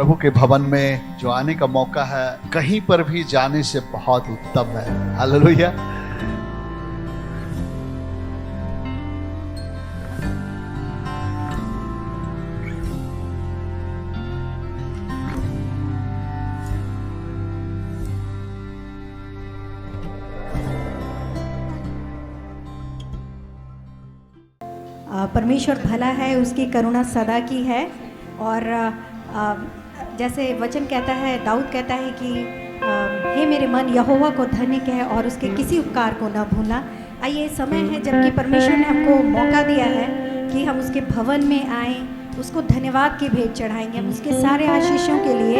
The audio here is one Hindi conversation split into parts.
प्रभु के भवन में जो आने का मौका है, कहीं पर भी जाने से बहुत उत्तम है। हालेलुया। परमेश्वर भला है, उसकी करुणा सदा की है। और जैसे वचन कहता है, दाऊद कहता है कि हे मेरे मन यहोवा को धन्य कह और उसके किसी उपकार को न भूलना। आइए, समय है जबकि परमेश्वर ने हमको मौका दिया है कि हम उसके भवन में आएँ, उसको धन्यवाद की भेंट चढ़ाएंगे हम उसके सारे आशीषों के लिए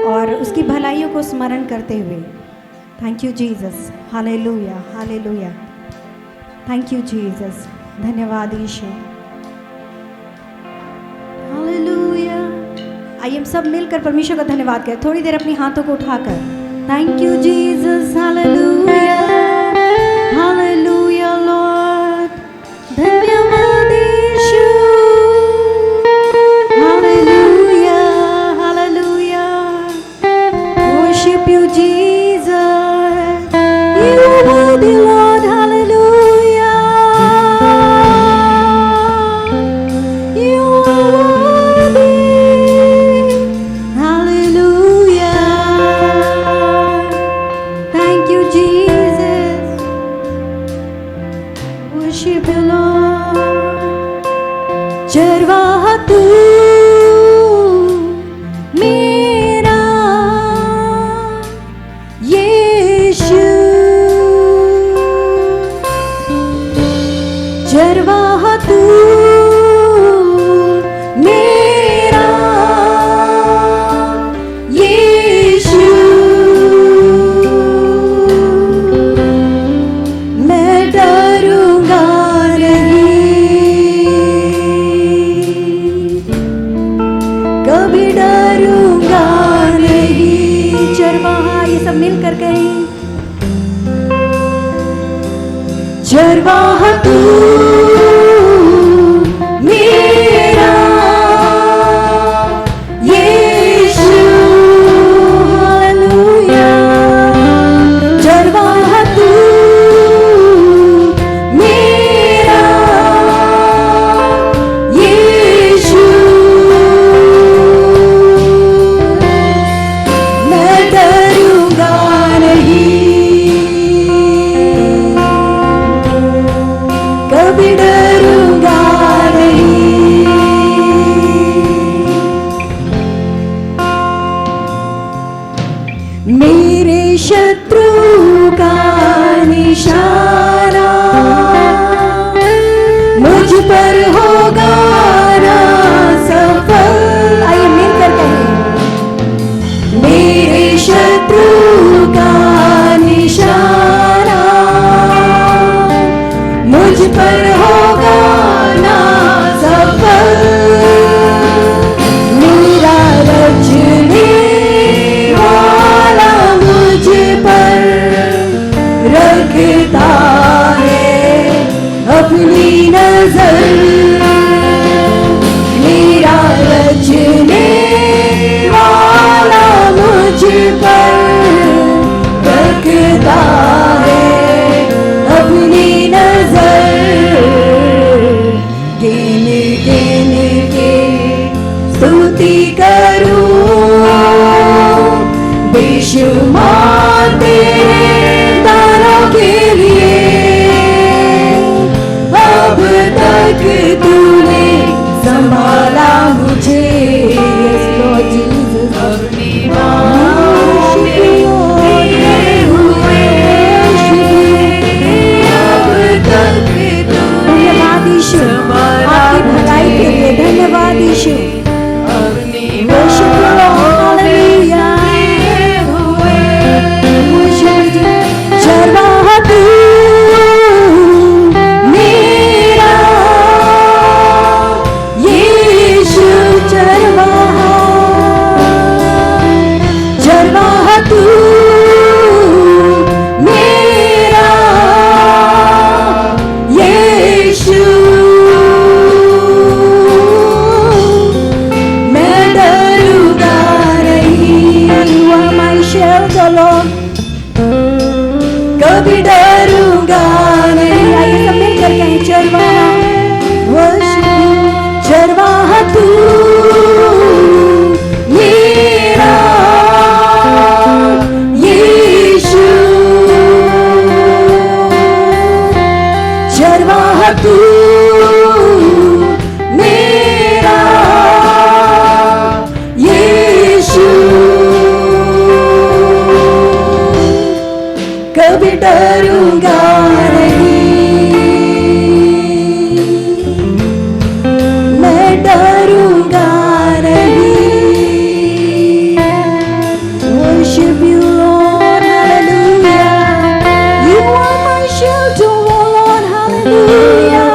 और उसकी भलाइयों को स्मरण करते हुए। Thank you Jesus, hallelujah hallelujah, thank you Jesus, धन्यवाद यीशु, हालेलुया। आइए हम सब मिलकर परमेश्वर का धन्यवाद करें, थोड़ी देर अपनी हाथों को उठाकर। Thank you Jesus, hallelujah hallelujah lord, धन्यवाद Yeshu, hallelujah hallelujah, worship you Jesus, you are the lord, hallelujah. चरवाहा तू मेरा यीशु, हालेलुया। चरवाहा तू मेरा यीशु, मैं डरूंगा नहीं, कभी डरूंगा नहीं। मेरे शत्रु का निशाना मुझ पर होगा ना सफल। आइए मिलकर कहें, मेरे शत्रु का निशाना मुझ पर होगा ना सफल। मेरा रचने वाला मुझ पर रखता है अपनी नजर। मेरा रचने वाला मुझ पर रखता है अपनी नजर। गिन गिन के स्तुति करूं बेशुमार तेरे दानों के लिए। अब तक तूने संभाला मुझे अपनी बाहों में लिए हुए। अब तक धन्यवाद यीशु, आपकी भलाई के लिए धन्यवाद Yeshu. Worship you lord, hallelujah. डरूंगा नहीं, मैं डरूंगा नहीं। Worship you Lord, hallelujah. You are my shelter, oh Lord, hallelujah.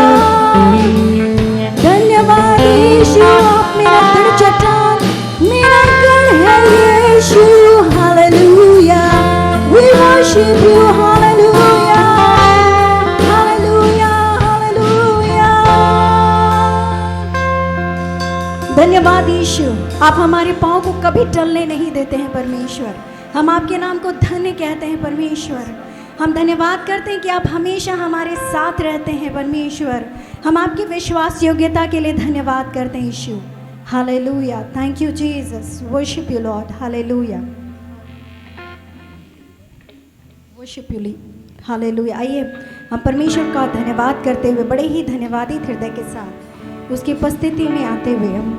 धन्यवाद यीशु, आप मेरा दृढ़ चट्टान, मेरा गढ़ है यीशु, hallelujah. We worship you, hallelujah, hallelujah, hallelujah. धन्यवाद यीशु, आप हमारे पाँव को कभी टलने नहीं देते हैं परमेश्वर। हम आपके नाम को धन्य कहते हैं परमेश्वर। हम धन्यवाद करते हैं कि आप हमेशा हमारे साथ रहते हैं परमेश्वर। हम आपकी विश्वास योग्यता के लिए धन्यवाद करते हैं Yeshu. Hallelujah, thank you Jesus, worship you lord, hallelujah, worship you ली, हालेलुया। आइए हम परमेश्वर का धन्यवाद करते हुए बड़े ही धन्यवादित हृदय के साथ उसकी उपस्थिति में आते हुए हम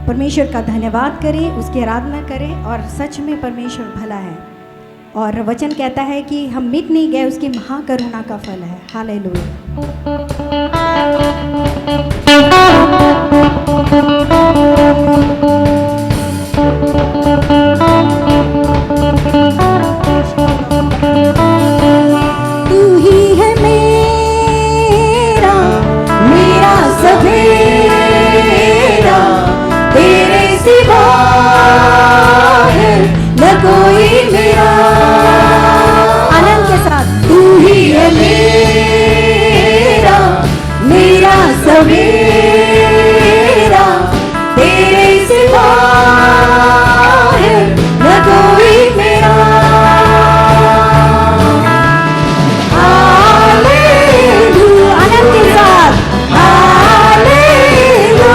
परमेश्वर का धन्यवाद करें, उसकी आराधना करें। और सच में परमेश्वर भला है और वचन कहता है कि हम मिट नहीं गए, उसकी महाकरुणा का फल है। हालेलुया। तू ही है मेरा, मेरा सवेरा, तेरे सिवा है न कोई मेरा। आनंद के साथ, तू ही है मेरा, मेरा सवेरा, तेरे सिवा है न कोई मेरा। हालेलुया, आनंद के साथ, hallelujah,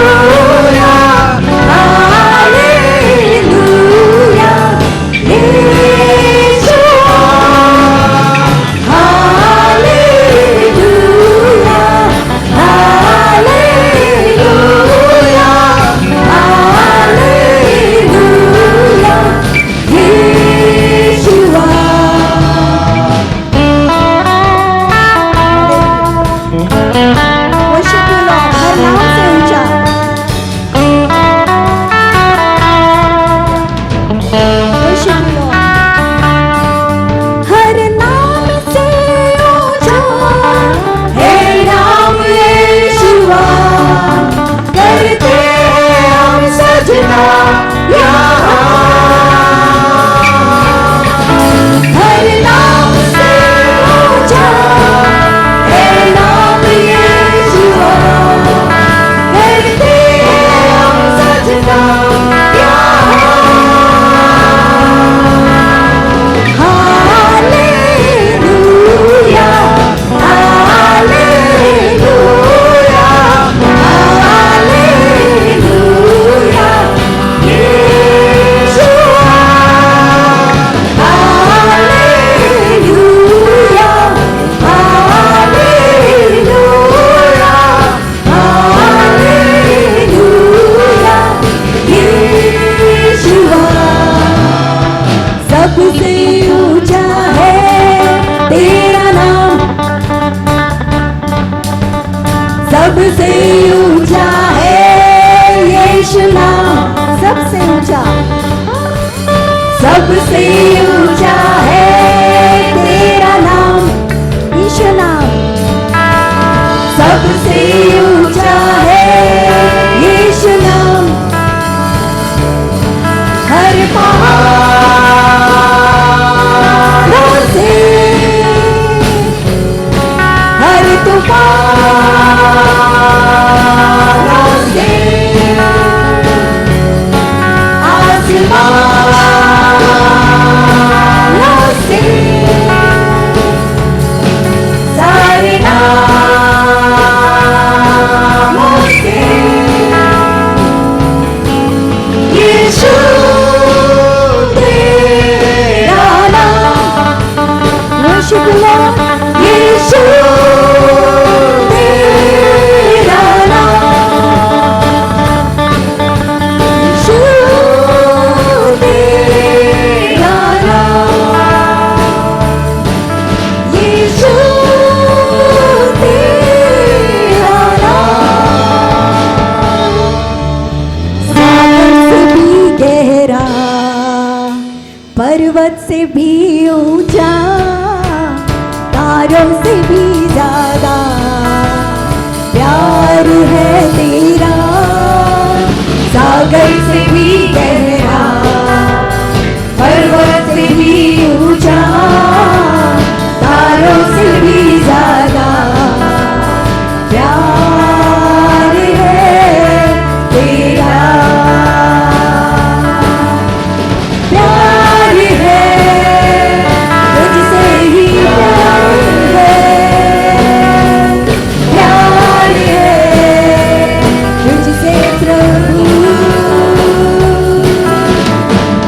hallelujah, Yeshua, hallelujah, hallelujah, hallelujah, Yeshua. Worship you lord, हर नाम से ऊंचा, वर्शिप यू लॉर्ड, हर नाम से ऊंचा है नाम यीशुआ। करते हम सजना यहाँ, हर नाम से ऊंचा है नाम यीशुआ। करते हम सजना यहाँ, hallelujah, hallelujah, hallelujah, Yeshua, hallelujah, hallelujah, hallelujah, Yeshua. सबसे ऊंचा है तेरा नाम, सबसे ऊंचा है यीशु नाम, सबसे ऊंचा, सबसे ऊंचा है तेरा नाम यीशु नाम, सबसे ऊंचा है यीशु नाम। हर पहाड़ों से, हर तूफानों से, आसमानों से, सारे नामों से यीशु तेरा नाम, वर्शिप यू लॉर्ड, यीशु तेरा नाम, यीशु तेरा नाम, पर्वत से भी ऊंचा, तारों से भी ज्यादा प्यार है तेरा, सागर से भी गहरा, पर्वत से भी ऊंचा, तारों से भी ज्यादा प्यार है तेरा, प्यार है तुझसे ही प्यार है, प्यार है तुझसे प्रभु,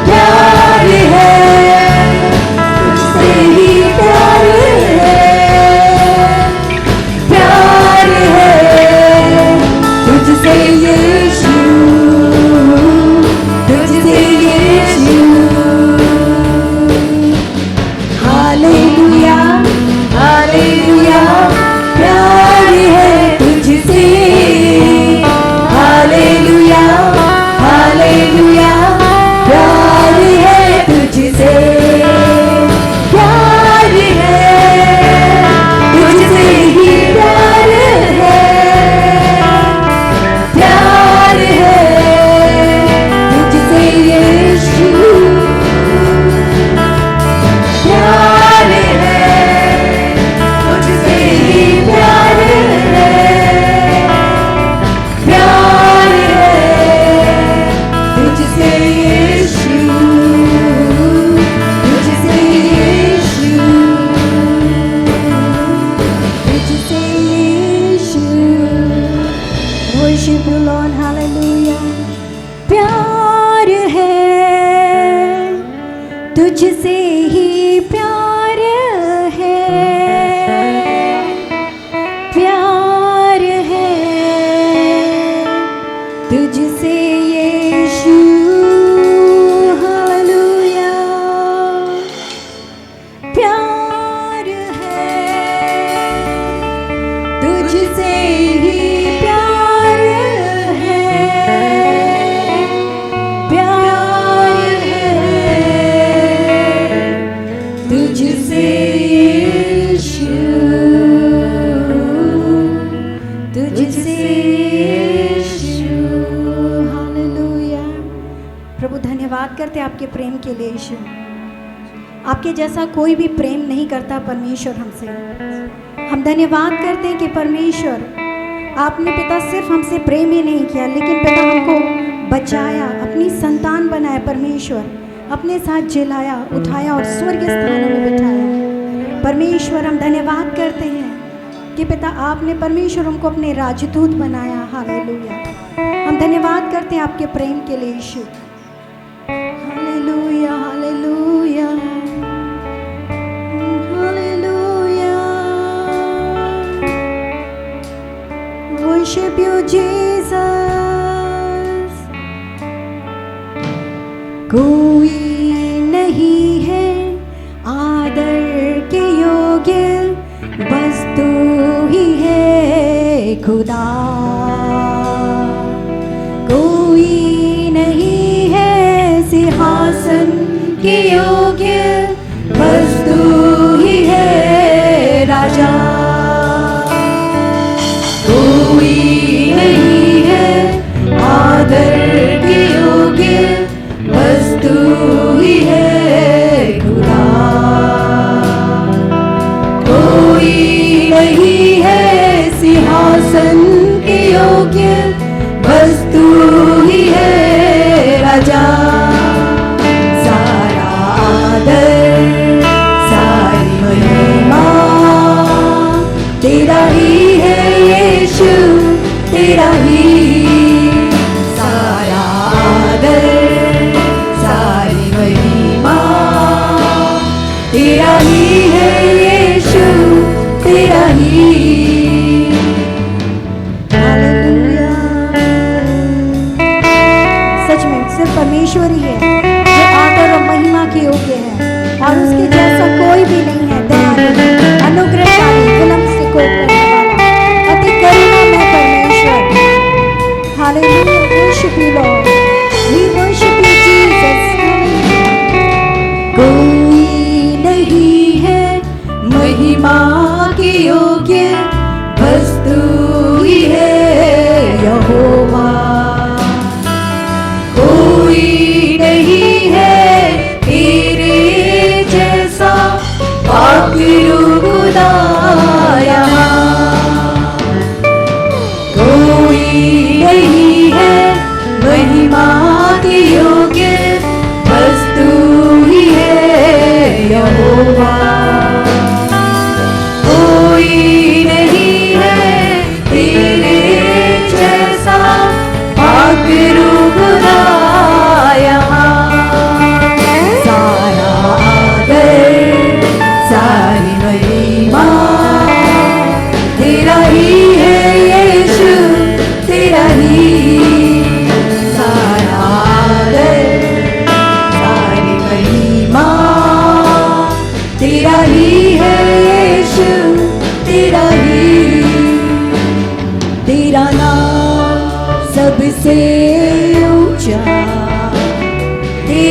प्यार है तुझसे ही प्यार है, प्यार है तुझसे यीशु, तुझसे यीशु, हालेलुया हालेलुया, प्यार है तुझसे, हालेलुया हालेलुया, प्यार है तुझसे, प्यार है तुझसे ही प्यार है, प्यार है तुझसे यीशु, प्यार है तुझसे ही प्यार है, प्यार है तुझसे यीशु, तुझसे यीशु, तुझसे यीशु, worship you Lord, hallelujah, प्यार है तुझसे ही प्यार है, प्यार है तुझसे यीशु, हालेलुया, प्यार है तुझसे ही प्यार है, प्यार है तुझसे यीशु, तुझसे यीशु, हालेलुया। प्रभु धन्यवाद करते आपके प्रेम के लिए यीशु, आपके जैसा कोई भी प्रेम नहीं करता परमेश्वर हमसे। हम धन्यवाद करते हैं कि परमेश्वर आपने पिता सिर्फ हमसे प्रेम ही नहीं किया, लेकिन पिता हमको बचाया, अपनी संतान बनाया परमेश्वर, अपने साथ जिलाया, उठाया और स्वर्ग स्थानों में बिठाया। परमेश्वर हम धन्यवाद करते हैं कि पिता आपने परमेश्वर हमको अपने राजदूत बनाया, हालेलुया। हम धन्यवाद करते हैं आपके प्रेम के लिए Yeshu, hallelujah hallelujah hallelujah, worship you Jesus, कोई नहीं है आदर के योग्य, बस तू ही है खुदा, कोई नहीं है सिंहासन के योग्य, बस तू ही है राजा, कोई नहीं है आदर के योग्य, बस तू ही है खुदा, कोई नहीं है सिंहासन के योग्य, बस तू ही है राजा, सारा आदर सारी महिमा तेरा ही है यीशु, तेरा ही, सारा आदर सारी महिमा तेरा ही है यीशु, तेरा ही, हालेलुया। सच में सिर्फ परमेश्वर ही है जो आदर और महिमा के योग्य है, और उसके जैसा कोई भी नहीं है। दयालु, अनुग्रहशाली, विलंब से कोप करने वाला, अति करुणा में परमेश्वर, hallelujah. worship you Lord, we worship you Jesus,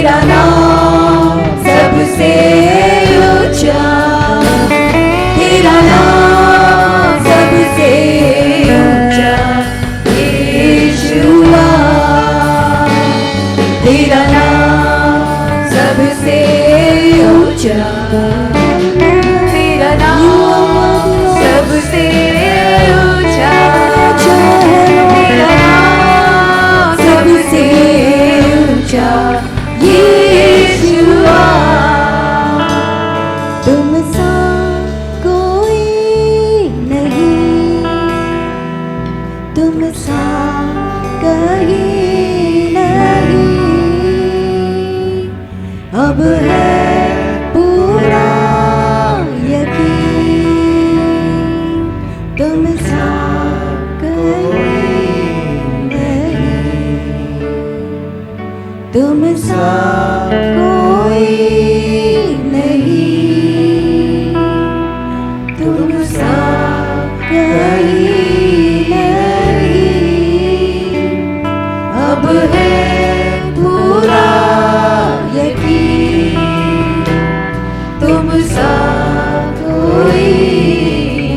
तेरा नाम सबसे ऊंचा, तेरा नाम सबसे ऊंचा यीशुआ, तेरा नाम सबसे ऊंचा, तेरा नाम सबसे ऊंचा, तेरा नाम सबसे ऊंचा यीशुआ। तुम सा कोई नहीं, तुम सा कहीं नहीं, अब है पूरा यकीन, तुम सा कहीं नहीं, तुम सा कोई नहीं, तुम सा कहीं नहीं, अब है पूरा यकीन, तुम सा कोई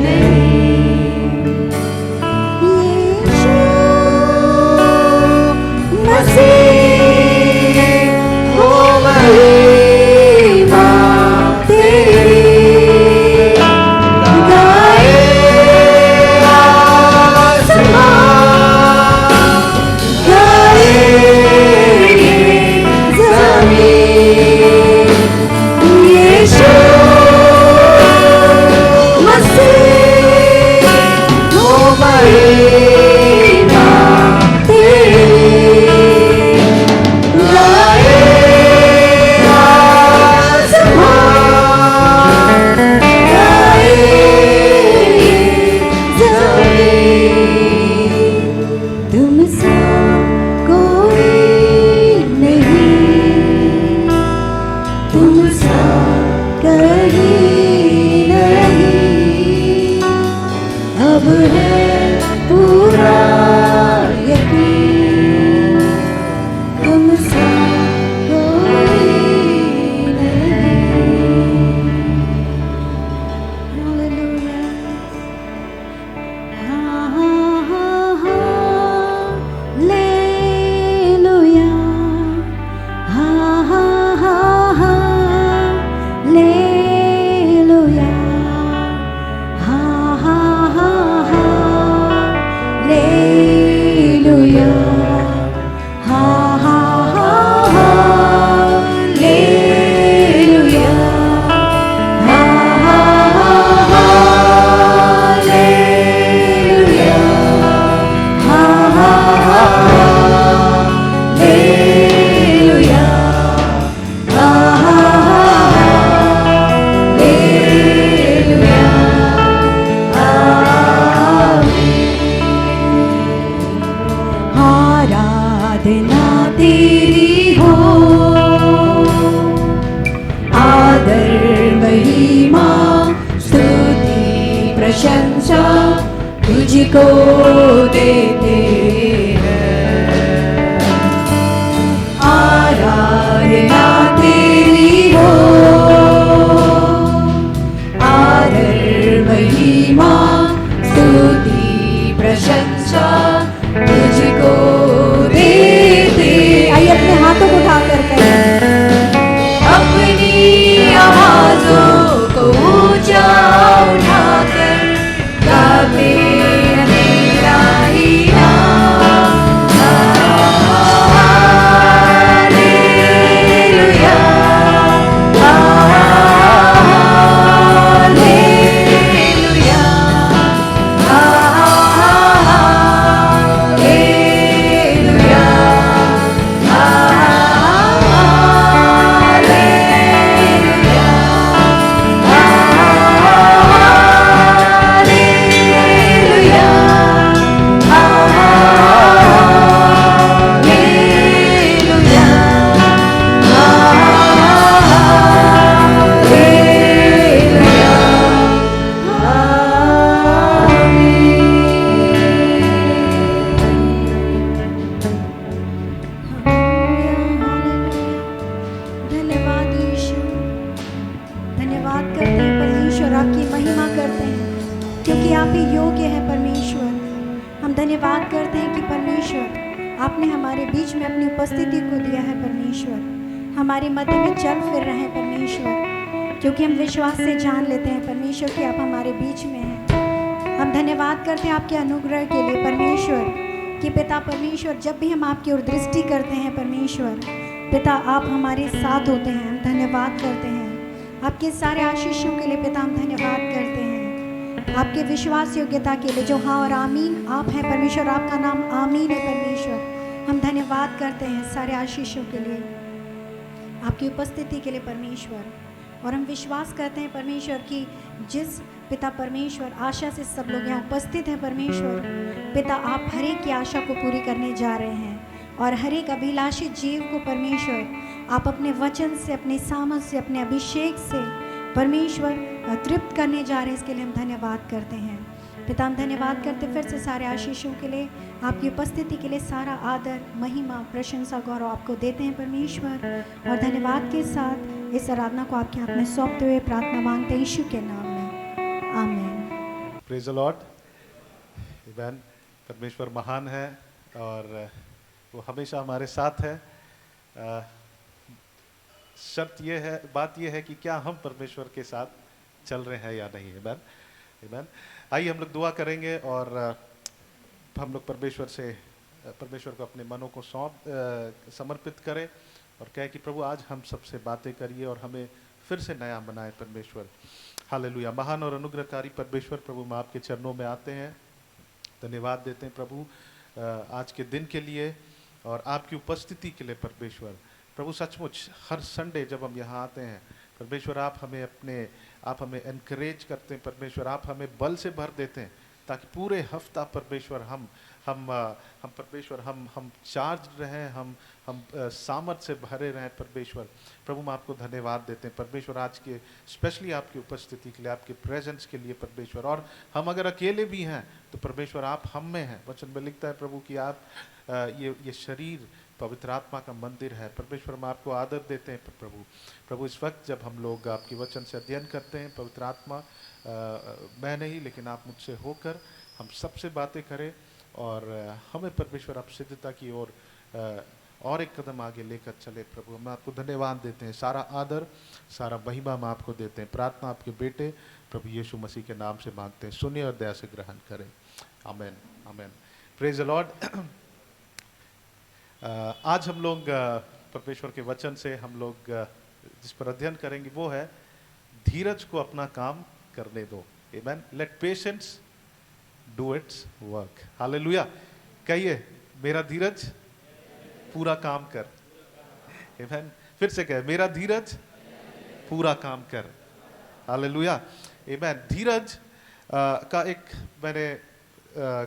नहीं। यीशु मसीह हो महिमा तेरी, गाए आसमान, गाए ज़मीन, यीशु मसीह हो महिमा तेरी, गाए आसमान, गाए ज़मीन, तुम सा कोई नहीं, तुम सा कहीं नहीं, अब है पूरा यकीन, तुम सा कोई नहीं। Hallelujah. Hallelujah, hallelujah, hallelujah, hallelujah, hallelujah, hallelujah, hallelujah, आराधना तेरी हो, आदर महिमा स्तुति प्रशंसा तुझको देते हैं। आराधना तेरी हो, आदर महिमा स्तुति प्रशंसा तुझको देते। आइए अपने हाथों को उठाकर करें, अपनी आवाज़ों को ऊंचा उठाकर गाते हैं तेरा ही नाम। हालेलुया, आपकी महिमा करते हैं, क्योंकि आप ही योग्य हैं परमेश्वर। हम धन्यवाद करते हैं कि परमेश्वर आपने हमारे बीच में अपनी उपस्थिति को दिया है परमेश्वर, हमारे मध्य में चल फिर रहे हैं परमेश्वर, क्योंकि हम विश्वास से जान लेते हैं परमेश्वर कि आप हमारे बीच में हैं। हम धन्यवाद करते हैं आपके अनुग्रह के लिए परमेश्वर कि पिता परमेश्वर, जब भी हम आपकी ओर दृष्टि करते हैं परमेश्वर पिता, आप हमारे साथ होते हैं। हम धन्यवाद करते हैं आपके सारे आशीषों के लिए पिता, हम धन्यवाद करते हैं आपके विश्वास योग्यता के लिए जो हाँ और आमीन आप हैं परमेश्वर, आपका नाम आमीन है परमेश्वर। हम धन्यवाद करते हैं सारे आशीषों के लिए, आपकी उपस्थिति के लिए परमेश्वर। और हम विश्वास करते हैं परमेश्वर कि जिस पिता परमेश्वर आशा से सब लोग यहाँ उपस्थित हैं परमेश्वर पिता, आप हर एक की आशा को पूरी करने जा रहे हैं और हर एक अभिलाषी जीव को परमेश्वर आप अपने वचन से, अपने सामर्थ से, अपने अभिषेक से परमेश्वर तृप्त करने जा रहे हैं। इसके लिए हम धन्यवाद करते हैं पिता। हम धन्यवाद करते फिर से सारे आशीषों के लिए, आपकी उपस्थिति के लिए सारा आदर, महिमा, प्रशंसा, गौरव आपको देते हैं परमेश्वर। और धन्यवाद के साथ इस आराधना को आपके हाथ में सौंपते हुए प्रार्थना मांगते हैं यीशु के नाम में, आमीन। Praise the Lord. आमीन। परमेश्वर महान है और वो हमेशा हमारे साथ है। शर्त ये है, बात ये है कि क्या हम परमेश्वर के साथ चल रहे हैं या नहीं। आमीन आमीन। आइए हम लोग दुआ करेंगे और हम लोग परमेश्वर को अपने मनों को समर्पित करें और कहें कि प्रभु आज हम सबसे बातें करिए और हमें फिर से नया बनाए परमेश्वर। हालेलुया। महान और अनुग्रहकारी परमेश्वर प्रभु, हम आपके चरणों में आते हैं, धन्यवाद देते हैं प्रभु आज के दिन के लिए और आपकी उपस्थिति के लिए परमेश्वर। प्रभु सचमुच हर संडे जब हम यहाँ आते हैं परमेश्वर, आप हमें एनकरेज करते हैं परमेश्वर, आप हमें बल से भर देते हैं ताकि पूरे हफ्ता परमेश्वर हम परमेश्वर हम चार्ज रहें, हम सामर्थ से भरे रहें परमेश्वर। प्रभु हम आपको धन्यवाद देते हैं परमेश्वर आज के स्पेशली आपकी उपस्थिति के लिए, आपके प्रेजेंस के लिए परमेश्वर। और हम अगर अकेले भी हैं तो परमेश्वर आप हम में हैं। वचन में लिखता है प्रभु कि आप ये शरीर पवित्र आत्मा का मंदिर है परमेश्वर। हम आपको आदर देते हैं प्रभु इस वक्त जब हम लोग आपकी वचन से अध्ययन करते हैं, पवित्र आत्मा मैं नहीं लेकिन आप मुझसे होकर हम सबसे बातें करें और हमें परमेश्वर आप सिद्धता की ओर और एक कदम आगे लेकर चले प्रभु। हम आपको धन्यवाद देते हैं, सारा आदर सारा महिमा हम आपको देते हैं। प्रार्थना आपके बेटे प्रभु यीशु मसीह के नाम से मांगते हैं, सुनिए और दया से ग्रहण करें। Amen amen. Praise the lord. आज हम लोग परमेश्वर के वचन से हम लोग जिस पर अध्ययन करेंगे वो है धीरज को अपना काम करने दो। Amen. Let patience do its work. Hallelujah. कहिए, मेरा धीरज पूरा काम कर। आमेन। फिर से कहे, मेरा धीरज पूरा काम कर। हालेलुया। आमेन। धीरज का एक मैंने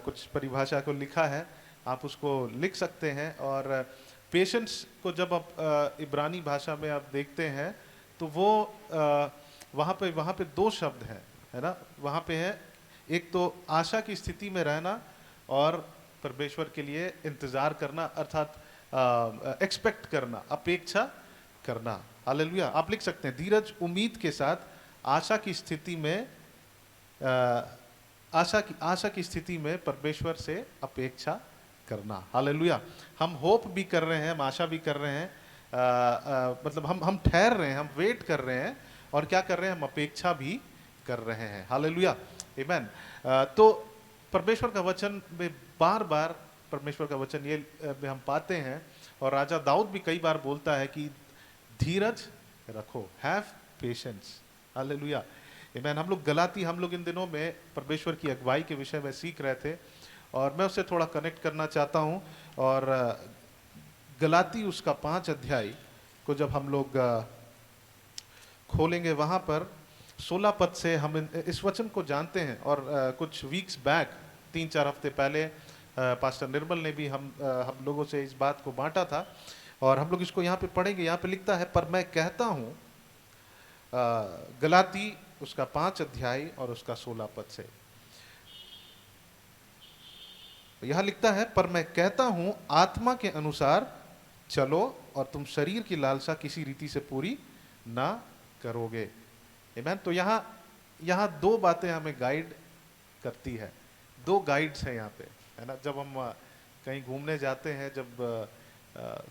कुछ परिभाषा को लिखा है, आप उसको लिख सकते हैं। और पेशेंस को जब आप इब्रानी भाषा में आप देखते हैं तो वो वहाँ पे दो शब्द हैं, है ना। वहाँ पे है एक तो आशा की स्थिति में रहना और परमेश्वर के लिए इंतज़ार करना, अर्थात एक्सपेक्ट करना, अपेक्षा करना। हालेलुया। आप लिख सकते हैं धीरज उम्मीद के साथ आशा की स्थिति में आशा की स्थिति में परमेश्वर से अपेक्षा करना। हालेलुया। हम होप भी कर रहे हैं, हम आशा भी कर रहे हैं, मतलब हम ठहर रहे हैं, हम वेट कर रहे हैं और क्या कर रहे हैं, हम अपेक्षा भी कर रहे हैं। हालेलुया। आमेन। तो परमेश्वर का वचन में बार बार परमेश्वर का वचन ये में हम पाते हैं और राजा दाऊद भी कई बार बोलता है कि धीरज रखो, हैव पेशेंस। हालेलुया। आमेन। हम लोग इन दिनों में परमेश्वर की अगुवाई के विषय में सीख रहे थे और मैं उससे थोड़ा कनेक्ट करना चाहता हूँ। और गलाती उसका 5 अध्याय को जब हम लोग खोलेंगे वहाँ पर 16 पद से हम इस वचन को जानते हैं। और कुछ वीक्स बैक 3-4 हफ्ते पहले पास्टर निर्मल ने भी हम लोगों से इस बात को बांटा था और हम लोग इसको यहाँ पे पढ़ेंगे। यहाँ पे लिखता है, पर मैं कहता हूँ, गलाती उसका 5 अध्याय और उसका 16 पद से यहाँ लिखता है, पर मैं कहता हूं आत्मा के अनुसार चलो और तुम शरीर की लालसा किसी रीति से पूरी ना करोगे। आमेन। तो यहाँ यहाँ दो बातें हमें गाइड करती है, दो गाइड्स हैं यहाँ पे, है ना। जब हम कहीं घूमने जाते हैं, जब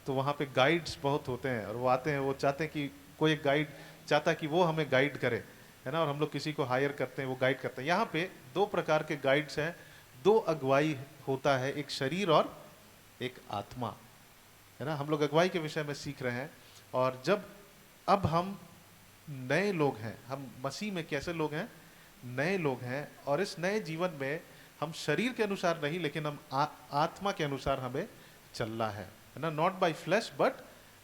तो वहाँ पे गाइड्स बहुत होते हैं और वो आते हैं, वो चाहते हैं कि कोई एक गाइड चाहता है कि वो हमें गाइड करे, है ना। और हम लोग किसी को हायर करते हैं, वो गाइड करते हैं। यहाँ पे दो प्रकार के गाइड्स हैं, दो अगुवाई होता है, एक शरीर और एक आत्मा, है ना। हम लोग अगुवाई के विषय में सीख रहे हैं। और जब अब हम नए लोग हैं, हम मसीह में कैसे लोग हैं, नए लोग हैं, और इस नए जीवन में हम शरीर के अनुसार नहीं, लेकिन हम आत्मा के अनुसार हमें चलना है ना। Not by flesh but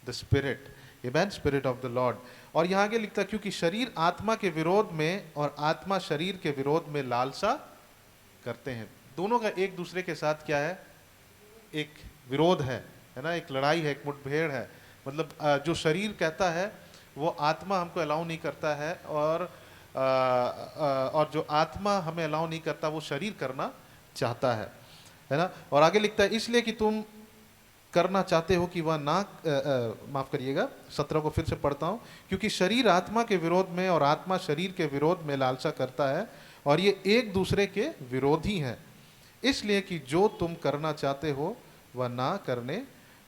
the spirit, amen, spirit of the Lord. और यहाँ आगे लिखता है, क्योंकि शरीर आत्मा के विरोध में और आत्मा शरीर के विरोध में लालसा करते हैं। दोनों का एक दूसरे के साथ क्या है, एक विरोध है ना, एक लड़ाई है, एक मुठभेड़ है। मतलब जो शरीर कहता है वो आत्मा हमको अलाउ नहीं करता है, और जो आत्मा हमें अलाउ नहीं करता वो शरीर करना चाहता है ना। और आगे लिखता है, इसलिए कि तुम करना चाहते हो कि वह ना, माफ करिएगा, 17 को फिर से पढ़ता हूँ। क्योंकि शरीर आत्मा के विरोध में और आत्मा शरीर के विरोध में लालसा करता है, और ये एक दूसरे के विरोधी हैं, इसलिए कि जो तुम करना चाहते हो वह ना करने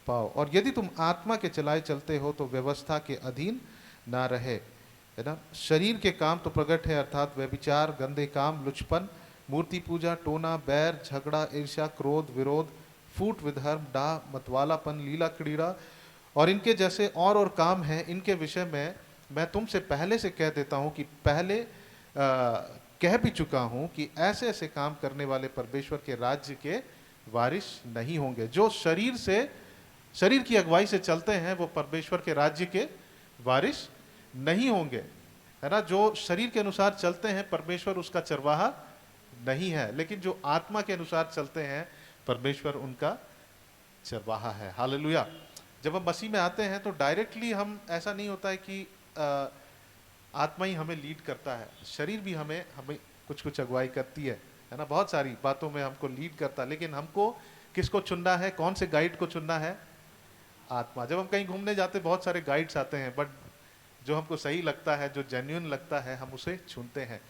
पाओ। और यदि तुम आत्मा के चलाए चलते हो तो व्यवस्था के अधीन ना रहे, है ना। शरीर के काम तो प्रकट है, अर्थात व्यभिचार, गंदे काम, लुचपन, मूर्ति पूजा, टोना, बैर, झगड़ा, ईर्ष्या, क्रोध, विरोध, फूट, विधर्म, डाह, मतवालापन, लीला क्रीड़ा और इनके जैसे और काम हैं। इनके विषय में मैं तुमसे पहले से कह देता हूँ कि पहले कह भी चुका हूँ कि ऐसे ऐसे काम करने वाले परमेश्वर के राज्य के वारिस नहीं होंगे। जो शरीर की अगुवाई से चलते हैं वो परमेश्वर के राज्य के वारिस नहीं होंगे, है ना। जो शरीर के अनुसार चलते हैं परमेश्वर उसका चरवाहा नहीं है, लेकिन जो आत्मा के अनुसार चलते हैं परमेश्वर उनका चरवाहा है। हालेलुया। जब हम मसीह में आते हैं तो डायरेक्टली हम, ऐसा नहीं होता है कि आत्मा ही हमें लीड करता है, शरीर भी हमें कुछ अगुवाई करती है ना। बहुत सारी बातों में हमको लीड करता है, लेकिन हमको किसको चुनना है, कौन से गाइड को चुनना है, आत्मा। जब हम कहीं घूमने जाते बहुत सारे गाइड्स आते हैं, बट जो हमको सही लगता है, जो जेन्युइन लगता है, हम उसे चुनते हैं।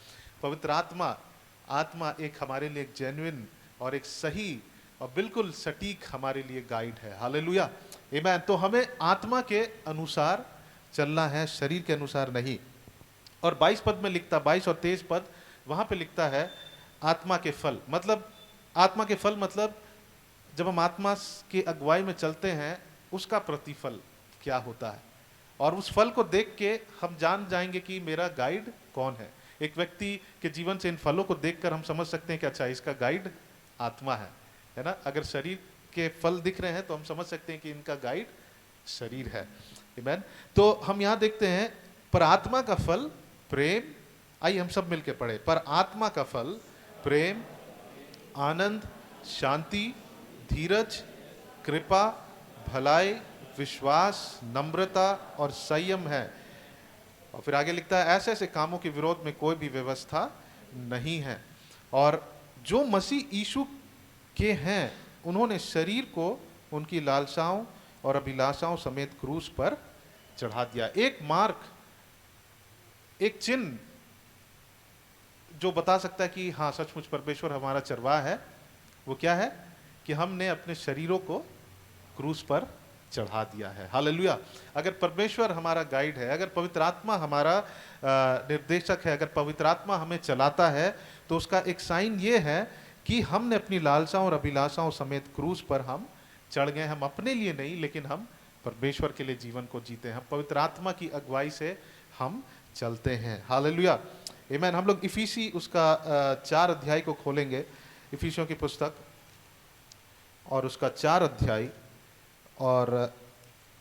पवित्र आत्मा एक हमारे लिए एक जेन्युइन और एक सही और बिल्कुल सटीक हमारे लिए गाइड है। हालेलुया, आमीन। तो हमें आत्मा के अनुसार चलना है, शरीर के अनुसार नहीं। और 22 पद में लिखता, 22 और 23 पद, वहां पे लिखता है आत्मा के फल। मतलब आत्मा के फल मतलब जब हम आत्मा की अगुवाई में चलते हैं उसका प्रतिफल क्या होता है, और उस फल को देख के हम जान जाएंगे कि मेरा गाइड कौन है। एक व्यक्ति के जीवन से इन फलों को देखकर हम समझ सकते हैं कि अच्छा, इसका गाइड आत्मा है ना। अगर शरीर के फल दिख रहे हैं तो हम समझ सकते हैं कि इनका गाइड शरीर है, आमीन। तो हम यहाँ देखते हैं, पर आत्मा का फल प्रेम, आइए हम सब मिलके पढ़े। पर आत्मा का फल प्रेम, आनंद, शांति, धीरज, कृपा, भलाई, विश्वास, नम्रता और संयम है। और फिर आगे लिखता है, ऐसे ऐसे कामों के विरोध में कोई भी व्यवस्था नहीं है। और जो मसीह यीशु के हैं उन्होंने शरीर को उनकी लालसाओं और अभिलाषाओं समेत क्रूस पर चढ़ा दिया। एक मार्क, एक चिन्ह जो बता सकता है कि हाँ, सचमुच परमेश्वर हमारा चरवाहा है, वो क्या है कि हमने अपने शरीरों को क्रूस पर चढ़ा दिया है। हालेलुया। अगर परमेश्वर हमारा गाइड है, अगर पवित्र आत्मा हमारा निर्देशक है, अगर पवित्र आत्मा हमें चलाता है, तो उसका एक साइन ये है कि हमने अपनी लालसाओं और अभिलाषाओं समेत क्रूस पर हम चढ़ गए। हम अपने लिए नहीं, लेकिन हम परमेश्वर के लिए जीवन को जीते हैं। हम पवित्र आत्मा की अगुवाई से हम चलते हैं। हालेलुया, आमीन। हम लोग इफिसी उसका 4 अध्याय को खोलेंगे, इफिसियों की पुस्तक और उसका 4 अध्याय और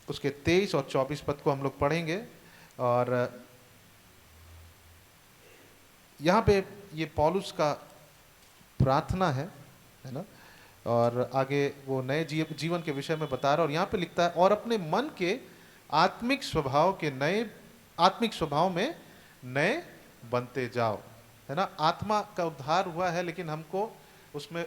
उसके 23 और 24 पद को हम लोग पढ़ेंगे। और यहाँ पे ये पौलुस का प्रार्थना है ना। और आगे वो नए जीवन के विषय में बता रहा है। और यहाँ पे लिखता है, और अपने मन के आत्मिक स्वभाव में नए बनते जाओ, है ना। आत्मा का उद्धार हुआ है, लेकिन हमको उसमें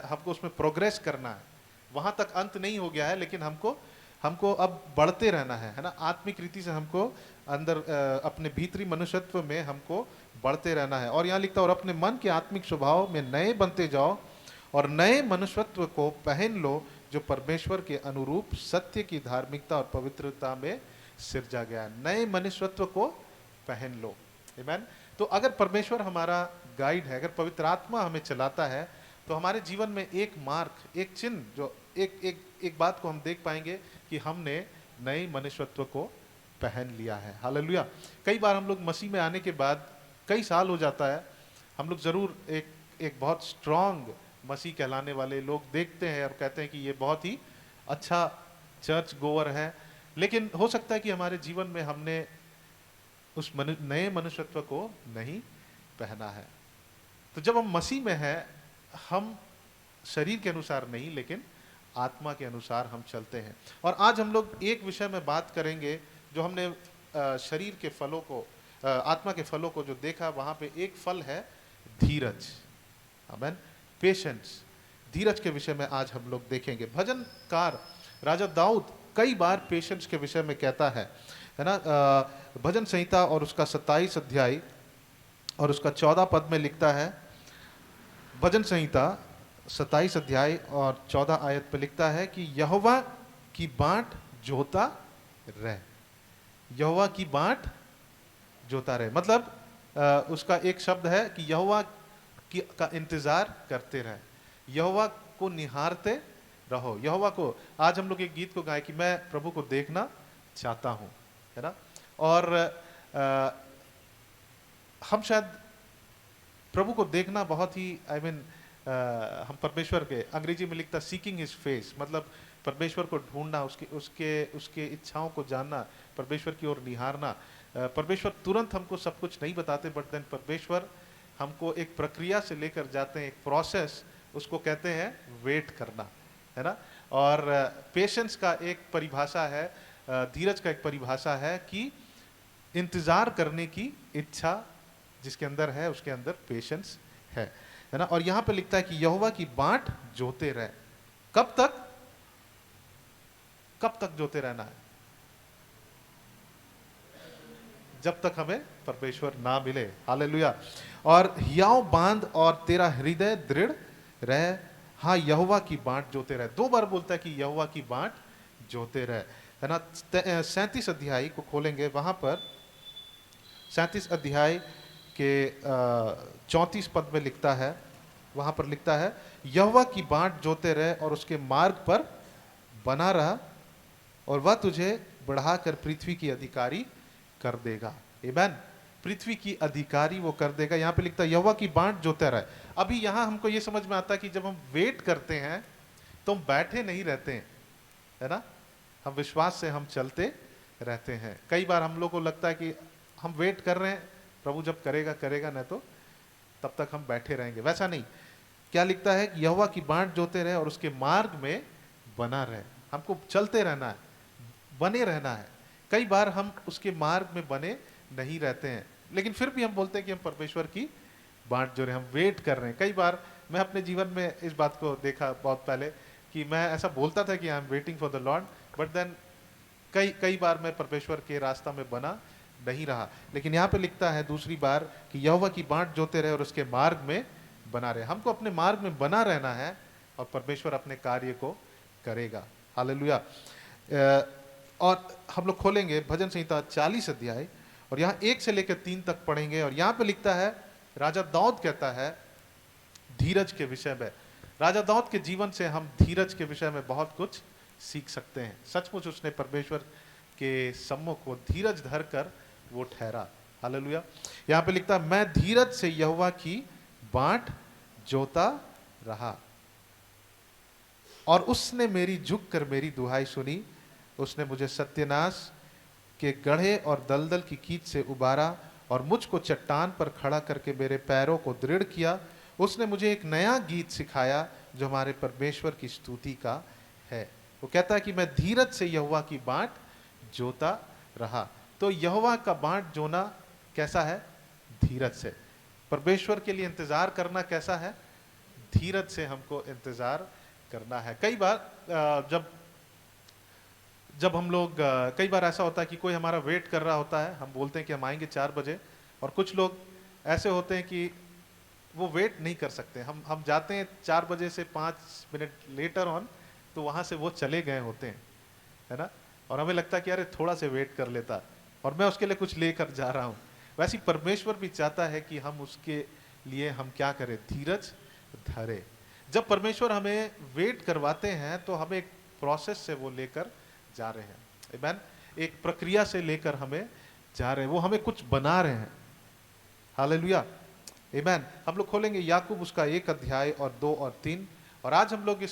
हमको उसमें प्रोग्रेस करना है। वहां तक अंत नहीं हो गया है, लेकिन हमको अब बढ़ते रहना है ना। आत्मिक रीति से हमको अंदर अपने भीतरी मनुष्यत्व में हमको बढ़ते रहना है। और यहाँ लिखता है और अपने मन के आत्मिक स्वभाव में नए बनते जाओ और नए मनुष्यत्व को पहन लो जो परमेश्वर के अनुरूप सत्य की धार्मिकता और पवित्रता में सिरजा गया है। नए मनुष्यत्व को पहन लो। आमीन। तो अगर परमेश्वर हमारा गाइड है, अगर पवित्र आत्मा हमें चलाता है, तो हमारे जीवन में एक मार्क, एक चिन्ह, जो एक बात को हम देख पाएंगे कि हमने नए मनुष्यत्व को पहन लिया है। हालेलुया। कई बार हम लोग मसीह में आने के बाद कई साल हो जाता है, हम लोग ज़रूर एक बहुत स्ट्रांग मसीह कहलाने वाले लोग देखते हैं और कहते हैं कि ये बहुत ही अच्छा चर्च गोवर है, लेकिन हो सकता है कि हमारे जीवन में हमने उस नए मनुष्यत्व को नहीं पहना है। तो जब हम मसीह में हैं, हम शरीर के अनुसार नहीं लेकिन आत्मा के अनुसार हम चलते हैं। और आज हम लोग एक विषय में बात करेंगे जो हमने शरीर के फलों को, आत्मा के फलों को जो देखा, वहाँ पे एक फल है धीरज। आमीन। पेशेंस, धीरज के विषय में आज हम लोग देखेंगे। भजनकार राजा दाऊद कई बार पेशेंस के विषय में कहता है ना। भजन संहिता और उसका 27 अध्याय और उसका 14 पद में लिखता है, भजन संहिता 27 अध्याय और 14 आयत पे लिखता है कि यहोवा की बाट जोता रहे। यहोवा की बाट जोता रहे मतलब उसका एक शब्द है कि यहोवा का इंतजार करते रहे, यहोवा को निहारते रहो। यहोवा को, आज हम लोग एक गीत को गाए कि मैं प्रभु को देखना चाहता हूँ, है ना। और हम शायद प्रभु को देखना बहुत ही हम परमेश्वर के, अंग्रेजी में लिखता सीकिंग हिज फेस, मतलब परमेश्वर को ढूंढना, उसके इच्छाओं को जानना, परमेश्वर की ओर निहारना। परमेश्वर तुरंत हमको सब कुछ नहीं बताते, बट देन परमेश्वर हमको एक प्रक्रिया से लेकर जाते हैं, एक प्रोसेस, उसको कहते हैं वेट करना, है ना। और पेशेंस का एक परिभाषा है, धीरज का एक परिभाषा है कि इंतजार करने की इच्छा जिसके अंदर है, उसके अंदर पेशेंस है ना। और यहाँ पे लिखता है कि यहोवा की बाट जोते रहे। कब तक? कब तक जोते रहना है? जब तक हमें परमेश्वर ना मिले। हालेलुया। और हियाव बांध और तेरा हृदय दृढ़ रहे, हाँ यहोवा की बाट जोते रहे। 2 बार बोलता है कि यहोवा की बाट जोते रहे, है ना। 37 अध्याय को खोलेंगे, वहां पर 37 अध्याय के 34 पद में लिखता है, वहां पर लिखता है यहोवा की बाट जोते रहे और उसके मार्ग पर बना रहा और वह तुझे बढ़ाकर पृथ्वी की अधिकारी कर देगा। आमीन। पृथ्वी की अधिकारी वो कर देगा। यहाँ पे लिखता है यहोवा की बाट जोते रहे। अभी यहाँ हमको ये समझ में आता है कि जब हम वेट करते हैं तो हम बैठे नहीं रहते हैं, है ना। हम विश्वास से हम चलते रहते हैं। कई बार हम लोग को लगता है कि हम वेट कर रहे हैं, प्रभु जब करेगा करेगा, नहीं तो तब तक हम बैठे रहेंगे। वैसा नहीं। क्या लिखता है कि यहोवा की बाट जोते रहे और उसके मार्ग में बना रहे। हमको चलते रहना है, बने रहना है। कई बार हम उसके मार्ग में बने नहीं रहते हैं, लेकिन फिर भी हम बोलते हैं कि हम परमेश्वर की बाट जो रहे, हम वेट कर रहे हैं। कई बार मैं अपने जीवन में इस बात को देखा बहुत पहले कि मैं ऐसा बोलता था कि I am waiting for the Lord, but then कई बार मैं परमेश्वर के रास्ता में बना नहीं रहा। लेकिन यहाँ पे लिखता है दूसरी बार कि यहोवा की बाट जोते रहे और उसके मार्ग में बना रहे। हमको अपने मार्ग में बना रहना है और परमेश्वर अपने कार्य को करेगा। हालेलुया। और हम लोग खोलेंगे भजन संहिता 40 अध्याय और यहाँ 1 से लेकर 3 तक पढ़ेंगे। और यहाँ पे लिखता है, राजा दाऊद कहता है धीरज के विषय में। राजा दाऊद के जीवन से हम धीरज के विषय में बहुत कुछ सीख सकते हैं। सचमुच उसने परमेश्वर के सम्मुख वो धीरज धर कर वो ठहरा। हालेलुया। यहाँ पे लिखता है, मैं धीरज से यहोवा की बाट जोता रहा और उसने मेरी झुक कर मेरी दुहाई सुनी। उसने मुझे सत्यानाश के गढ़े और दलदल की कीच से उबारा और मुझको चट्टान पर खड़ा करके मेरे पैरों को दृढ़ किया। उसने मुझे एक नया गीत सिखाया जो हमारे परमेश्वर की स्तुति का है। वो कहता है कि मैं धीरज से यहोवा की बाट जोता रहा। तो यहोवा का बाट जोना कैसा है? धीरज से। परमेश्वर के लिए इंतजार करना कैसा है? धीरज से हमको इंतजार करना है। कई बार जब हम लोग, कई बार ऐसा होता है कि कोई हमारा वेट कर रहा होता है, हम बोलते हैं कि हम आएंगे 4 बजे, और कुछ लोग ऐसे होते हैं कि वो वेट नहीं कर सकते। हम जाते हैं 4 बजे से 5 मिनट लेटर ऑन, तो वहाँ से वो चले गए होते हैं, है ना, और हमें लगता है कि अरे थोड़ा से वेट कर लेता और मैं उसके लिए कुछ लेकर जा रहा हूँ। वैसे ही परमेश्वर भी चाहता है कि हम उसके लिए हम क्या करें, धीरज धरे। जब परमेश्वर हमें वेट करवाते हैं तो हमें एक प्रोसेस से वो लेकर जा रहे हैं, आमीन, एक प्रक्रिया से लेकर हमें जा रहे हैं, वो हमें कुछ बना रहे हैं। हालेलुया, आमीन। हम लोग खोलेंगे याकूब उसका 1 अध्याय और 2 और 3, और आज हम लोग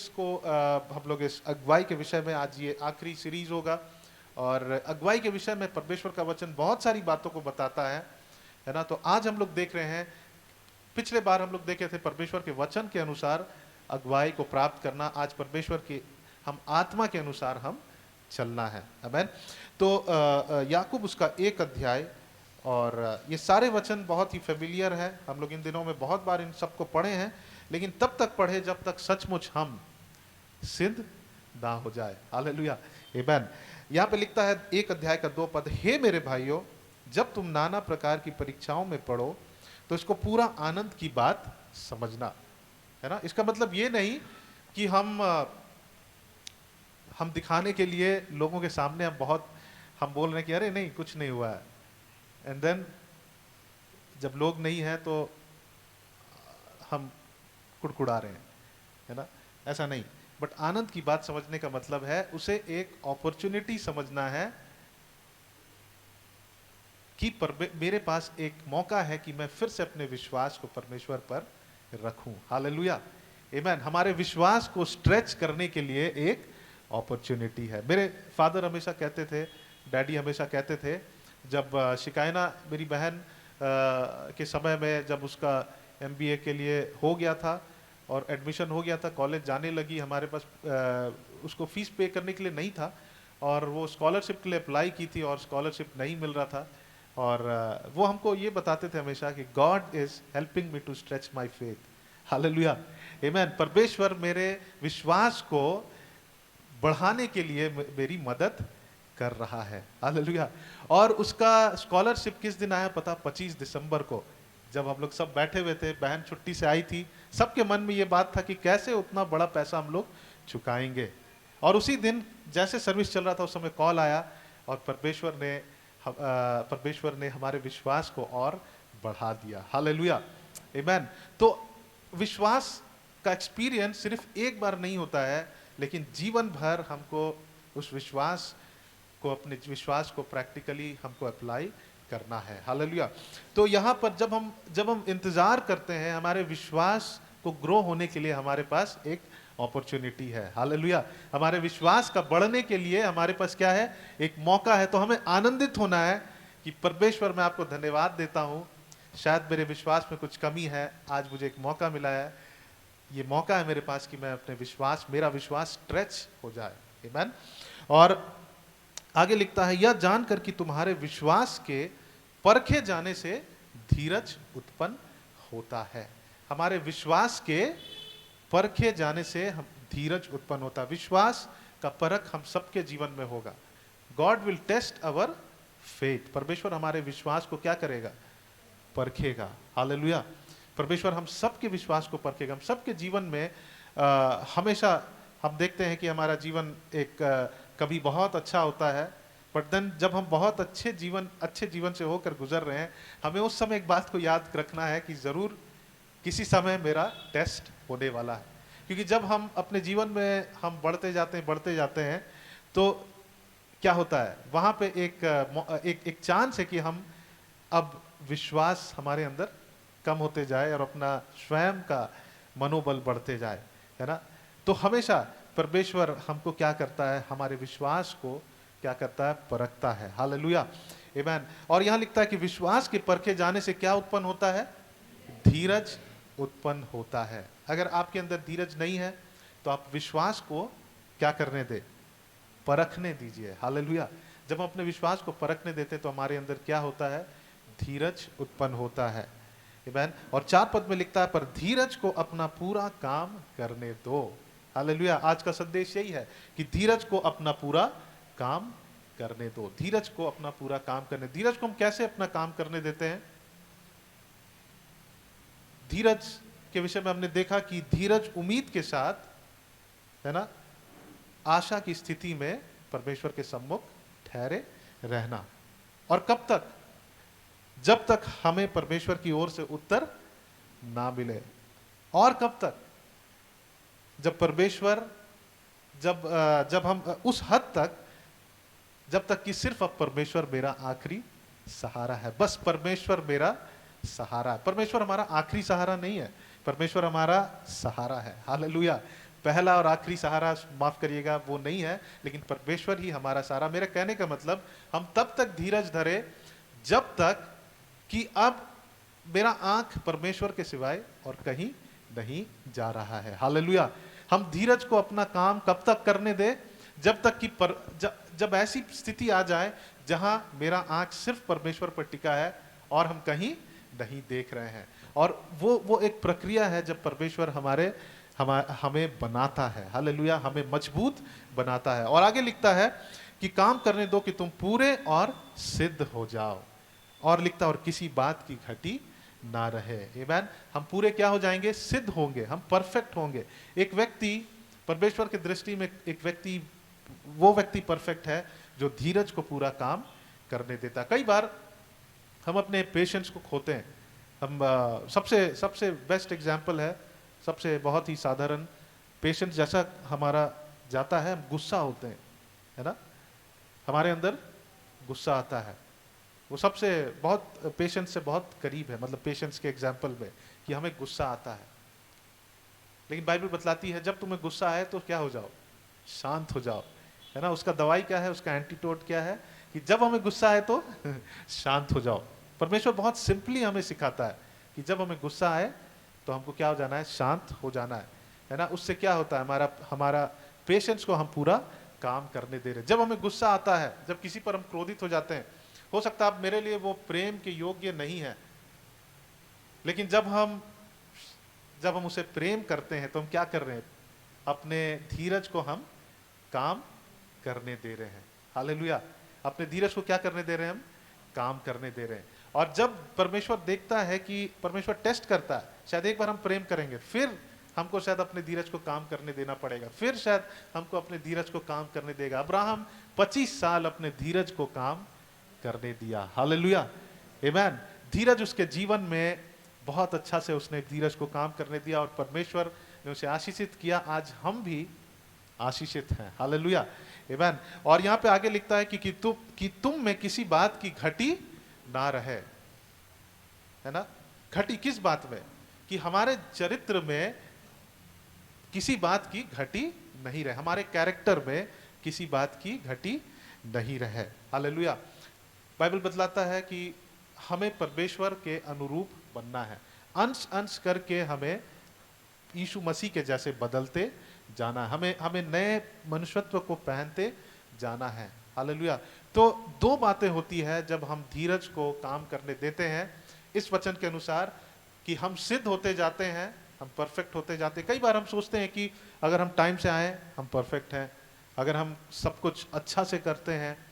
इस अगुवाई के विषय में, आज ये आखिरी सीरीज होगा, और अगुवाई के विषय में परमेश्वर का वचन बहुत सारी बातों को बताता है ना। तो आज हम लोग देख रहे हैं, पिछले बार हम लोग देखे थे परमेश्वर के वचन के अनुसार अगुवाई को प्राप्त करना, आज परमेश्वर की हम आत्मा के अनुसार हम चलना है, आमीन। तो याकूब उसका 1 अध्याय, और ये सारे वचन बहुत ही फेमिलियर है, हम लोग इन दिनों में बहुत बार इन सबको पढ़े हैं, लेकिन तब तक पढ़े जब तक सचमुच हम सिद्ध ना हो जाए। हालेलुया, आमीन। यहाँ पे लिखता है 1 अध्याय का 2 पद, हे मेरे भाइयों, जब तुम नाना प्रकार की परीक्षाओं में पढ़ो तो इसको पूरा आनंद की बात समझना, है ना। इसका मतलब ये नहीं कि हम दिखाने के लिए लोगों के सामने हम बोल रहे हैं कि अरे नहीं कुछ नहीं हुआ है, एंड देन जब लोग नहीं है तो हम कुड़कुड़ा रहे हैं, है ना, ऐसा नहीं। बट आनंद की बात समझने का मतलब है उसे एक अपॉर्चुनिटी समझना है कि मेरे पास एक मौका है कि मैं फिर से अपने विश्वास को परमेश्वर पर रखूं। हालेलुया, आमीन। हमारे विश्वास को स्ट्रेच करने के लिए एक अपॉर्चुनिटी है। मेरे फादर हमेशा कहते थे, डैडी हमेशा कहते थे, जब शिकायना मेरी बहन के समय में, जब उसका MBA के लिए हो गया था और एडमिशन हो गया था, कॉलेज जाने लगी, हमारे पास उसको फीस पे करने के लिए नहीं था, और वो स्कॉलरशिप के लिए अप्लाई की थी और स्कॉलरशिप नहीं मिल रहा था, और वो हमको ये बताते थे हमेशा कि God is helping me to stretch my faith. Hallelujah, आमीन। परमेश्वर मेरे विश्वास को बढ़ाने के लिए मेरी मदद कर रहा है। हालेलुया। और उसका स्कॉलरशिप किस दिन आया पता, 25 दिसंबर को, जब हम लोग सब बैठे हुए थे, बहन छुट्टी से आई थी, सबके मन में ये बात था कि कैसे उतना बड़ा पैसा हम लोग चुकाएंगे। और उसी दिन जैसे सर्विस चल रहा था, उस समय कॉल आया, और परमेश्वर ने हमारे विश्वास को और बढ़ा दिया। हालेलुया, आमीन। तो विश्वास का एक्सपीरियंस सिर्फ एक बार नहीं होता है, लेकिन जीवन भर हमको उस विश्वास को, अपने विश्वास को प्रैक्टिकली हमको अप्लाई करना है। हालेलुया। तो यहाँ पर जब हम इंतजार करते हैं, हमारे विश्वास को ग्रो होने के लिए हमारे पास एक अपॉर्चुनिटी है। हालेलुया। हमारे विश्वास का बढ़ने के लिए हमारे पास क्या है, एक मौका है। तो हमें आनंदित होना है कि परमेश्वर, मैं आपको धन्यवाद देता हूँ, शायद मेरे विश्वास में कुछ कमी है, आज मुझे एक मौका मिला है, ये मौका है मेरे पास कि मैं अपने मेरा विश्वास स्ट्रेच हो जाए। आमीन। और आगे लिखता है, यह जानकर कि तुम्हारे विश्वास के परखे जाने से धीरज उत्पन्न होता है। हमारे विश्वास के परखे जाने से हम धीरज उत्पन्न होता है। विश्वास का परख हम सबके जीवन में होगा। God will test our faith. परमेश्वर हमारे विश्वास को क्या करेगा, परखेगा। हालेलुया। परमेश्वर हम सबके विश्वास को परखेगा। हम सबके जीवन में हमेशा हम देखते हैं कि हमारा जीवन एक कभी बहुत अच्छा होता है, बट देन जब हम बहुत अच्छे जीवन से होकर गुजर रहे हैं, हमें उस समय एक बात को याद रखना है कि जरूर किसी समय मेरा टेस्ट होने वाला है। क्योंकि जब हम अपने जीवन में हम बढ़ते जाते हैं तो क्या होता है, वहाँ पे एक चांस है कि हम अब विश्वास हमारे अंदर कम होते जाए और अपना स्वयं का मनोबल बढ़ते जाए, है ना। तो हमेशा परमेश्वर हमको क्या करता है, हमारे विश्वास को क्या करता है, परखता है। हालेलुया, आमीन। और यहाँ लिखता है कि विश्वास के परखे जाने से क्या उत्पन्न होता है, धीरज उत्पन्न होता है। अगर आपके अंदर धीरज नहीं है तो आप विश्वास को क्या करने दे, परखने दीजिए। हालेलुया। जब हम अपने विश्वास को परखने देते तो हमारे अंदर क्या होता है, धीरज उत्पन्न होता है। आमीन। और 4 पद में लिखता है, पर धीरज को अपना पूरा काम करने दो। हालेलुया। आज का संदेश यही है कि धीरज को अपना पूरा काम करने दो। धीरज को अपना पूरा काम करने। धीरज को हम कैसे अपना काम करने देते हैं, धीरज के विषय में हमने देखा कि धीरज उम्मीद के साथ, है ना, आशा की स्थिति में परमेश्वर के सम्मुख ठहरे रहना। और कब तक? जब तक हमें परमेश्वर की ओर से उत्तर ना मिले। और कब तक? जब परमेश्वर, जब हम उस हद तक, जब तक कि सिर्फ अब परमेश्वर मेरा आखिरी सहारा है। बस परमेश्वर मेरा सहारा है। परमेश्वर हमारा आखिरी सहारा नहीं है, परमेश्वर हमारा सहारा है। हालेलुया। पहला और आखिरी सहारा, माफ करिएगा, वो नहीं है, लेकिन परमेश्वर ही हमारा सहारा। मेरे कहने का मतलब, हम तब तक धीरज धरे जब तक कि अब मेरा आंख परमेश्वर के सिवाय और कहीं नहीं जा रहा है। हालेलुया। हम धीरज को अपना काम कब तक करने दे? जब तक कि जब ऐसी स्थिति आ जाए जहां मेरा आंख सिर्फ परमेश्वर पर टिका है और हम कहीं नहीं देख रहे हैं। और वो एक प्रक्रिया है जब परमेश्वर हमें बनाता है। हालेलुया। हमें मजबूत बनाता है। और आगे लिखता है कि काम करने दो कि तुम पूरे और सिद्ध हो जाओ। और लिखता है और किसी बात की घटी ना रहे। आमीन। हम पूरे क्या हो जाएंगे? सिद्ध होंगे, हम परफेक्ट होंगे। एक व्यक्ति, परमेश्वर की दृष्टि में वो व्यक्ति परफेक्ट है जो धीरज को पूरा काम करने देता। कई बार हम अपने पेशेंस को खोते हैं। हम सबसे बेस्ट एग्जाम्पल है, सबसे बहुत ही साधारण, पेशेंस जैसा हमारा जाता है, हम गुस्सा होते हैं, है ना, हमारे अंदर गुस्सा आता है। वो सबसे बहुत पेशेंस से बहुत करीब है, मतलब पेशेंस के एग्जाम्पल में, कि हमें गुस्सा आता है। लेकिन बाइबल बतलाती है जब तुम्हें गुस्सा आए तो क्या हो जाओ? शांत हो जाओ, है ना। उसका दवाई क्या है? उसका एंटीडोट क्या है? कि जब हमें गुस्सा आए तो शांत हो जाओ। परमेश्वर बहुत सिंपली हमें सिखाता है कि जब हमें गुस्सा आए तो हमको क्या हो जाना है? शांत हो जाना है ना। उससे क्या होता है? हमारा पेशेंस को हम पूरा काम करने दे रहे। जब हमें गुस्सा आता है, जब किसी पर हम क्रोधित हो जाते हैं, हो सकता है अब मेरे लिए वो प्रेम के योग्य नहीं है, लेकिन जब हम उसे प्रेम करते हैं तो हम क्या कर रहे हैं? अपने धीरज को हम काम करने दे रहे हैं। हालेलुया। अपने धीरज को क्या करने दे रहे हैं? हम काम करने दे रहे हैं। और जब परमेश्वर देखता है कि परमेश्वर टेस्ट करता है, शायद एक बार हम प्रेम करेंगे, फिर हमको शायद अपने धीरज को काम करने देना पड़ेगा, फिर शायद हमको अपने धीरज को काम करने देगा। अब्राहम 25 साल अपने धीरज को काम करने दिया। हालेलुया। आमीन। धीरज उसके जीवन में बहुत अच्छा से उसने धीरज को काम करने दिया और परमेश्वर ने उसे आशीषित किया। आज हम भी आशीषित हैं। हालेलुया। आमीन। और यहाँ पे आगे लिखता है कि तुम में किसी बात की घटी ना रहे, है ना। घटी किस बात में? कि हमारे चरित्र में किसी बात की घटी नहीं रहे, हमारे कैरेक्टर में किसी बात की घटी नहीं रहे। हालेलुया। बाइबल बतलाता है कि हमें परमेश्वर के अनुरूप बनना है। अंश अंश करके हमें यीशु मसीह के जैसे बदलते जाना है। हमें नए मनुष्यत्व को पहनते जाना है। हालेलुया। तो दो बातें होती है जब हम धीरज को काम करने देते हैं इस वचन के अनुसार, कि हम सिद्ध होते जाते हैं, हम परफेक्ट होते जाते हैं। कई बार हम सोचते हैं कि अगर हम टाइम से आए हम परफेक्ट हैं, अगर हम सब कुछ अच्छा से करते हैं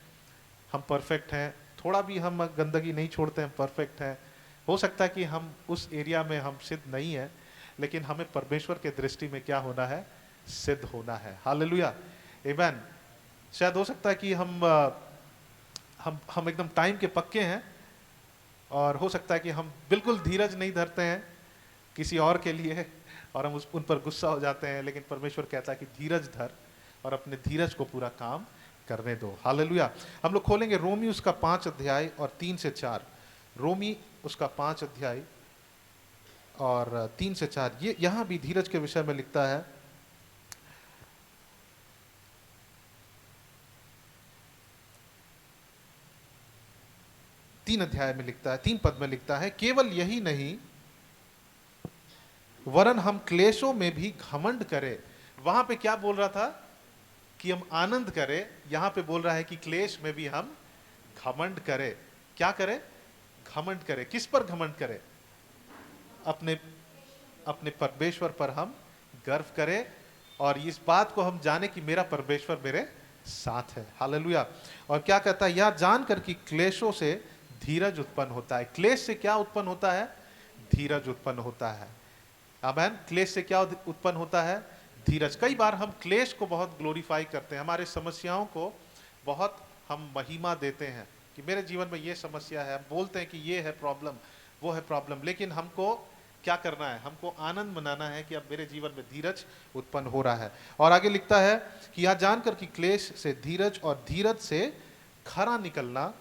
हम परफेक्ट हैं, थोड़ा भी हम गंदगी नहीं छोड़ते हैं परफेक्ट हैं। हो सकता है कि हम उस एरिया में हम सिद्ध नहीं है, लेकिन हमें परमेश्वर के दृष्टि में क्या होना है? सिद्ध होना है। हालेलुया। आमीन। शायद हो सकता है कि हम एकदम टाइम के पक्के हैं, और हो सकता है कि हम बिल्कुल धीरज नहीं धरते हैं किसी और के लिए, और हम उन पर गुस्सा हो जाते हैं। लेकिन परमेश्वर कहता है कि धीरज धर और अपने धीरज को पूरा काम करने दो। हालेलुया। हम लोग खोलेंगे रोमी उसका 5 अध्याय और 3 से 4। रोमी उसका 5 अध्याय और 3 से 4। ये यहां भी धीरज के विषय में लिखता है। तीन अध्याय में लिखता है, 3 पद में लिखता है, केवल यही नहीं वरन हम क्लेशों में भी घमंड करें। वहां पे क्या बोल रहा था? कि हम आनंद करें। यहां पे बोल रहा है कि क्लेश में भी हम घमंड करें। क्या करें? घमंड करें। किस पर घमंड करें? अपने परमेश्वर पर हम गर्व करें, और इस बात को हम जाने कि मेरा परमेश्वर मेरे साथ है। हालेलुया। और क्या कहता है? यह जानकर कि क्लेशों से धीरज उत्पन्न होता है। क्लेश से क्या उत्पन्न होता है? धीरज उत्पन्न होता है। आमेन। क्लेश से क्या उत्पन्न होता है? धीरज। कई बार हम क्लेश को बहुत ग्लोरीफाई करते हैं, हमारे समस्याओं को बहुत हम महिमा देते हैं कि मेरे जीवन में ये समस्या है, हम बोलते हैं कि ये है प्रॉब्लम, वो है प्रॉब्लम, लेकिन हमको क्या करना है? हमको आनंद मनाना है कि अब मेरे जीवन में धीरज उत्पन्न हो रहा है। और आगे लिखता है कि यह जानकर कि क्लेश से धीरज और धीरज से खरा निकलना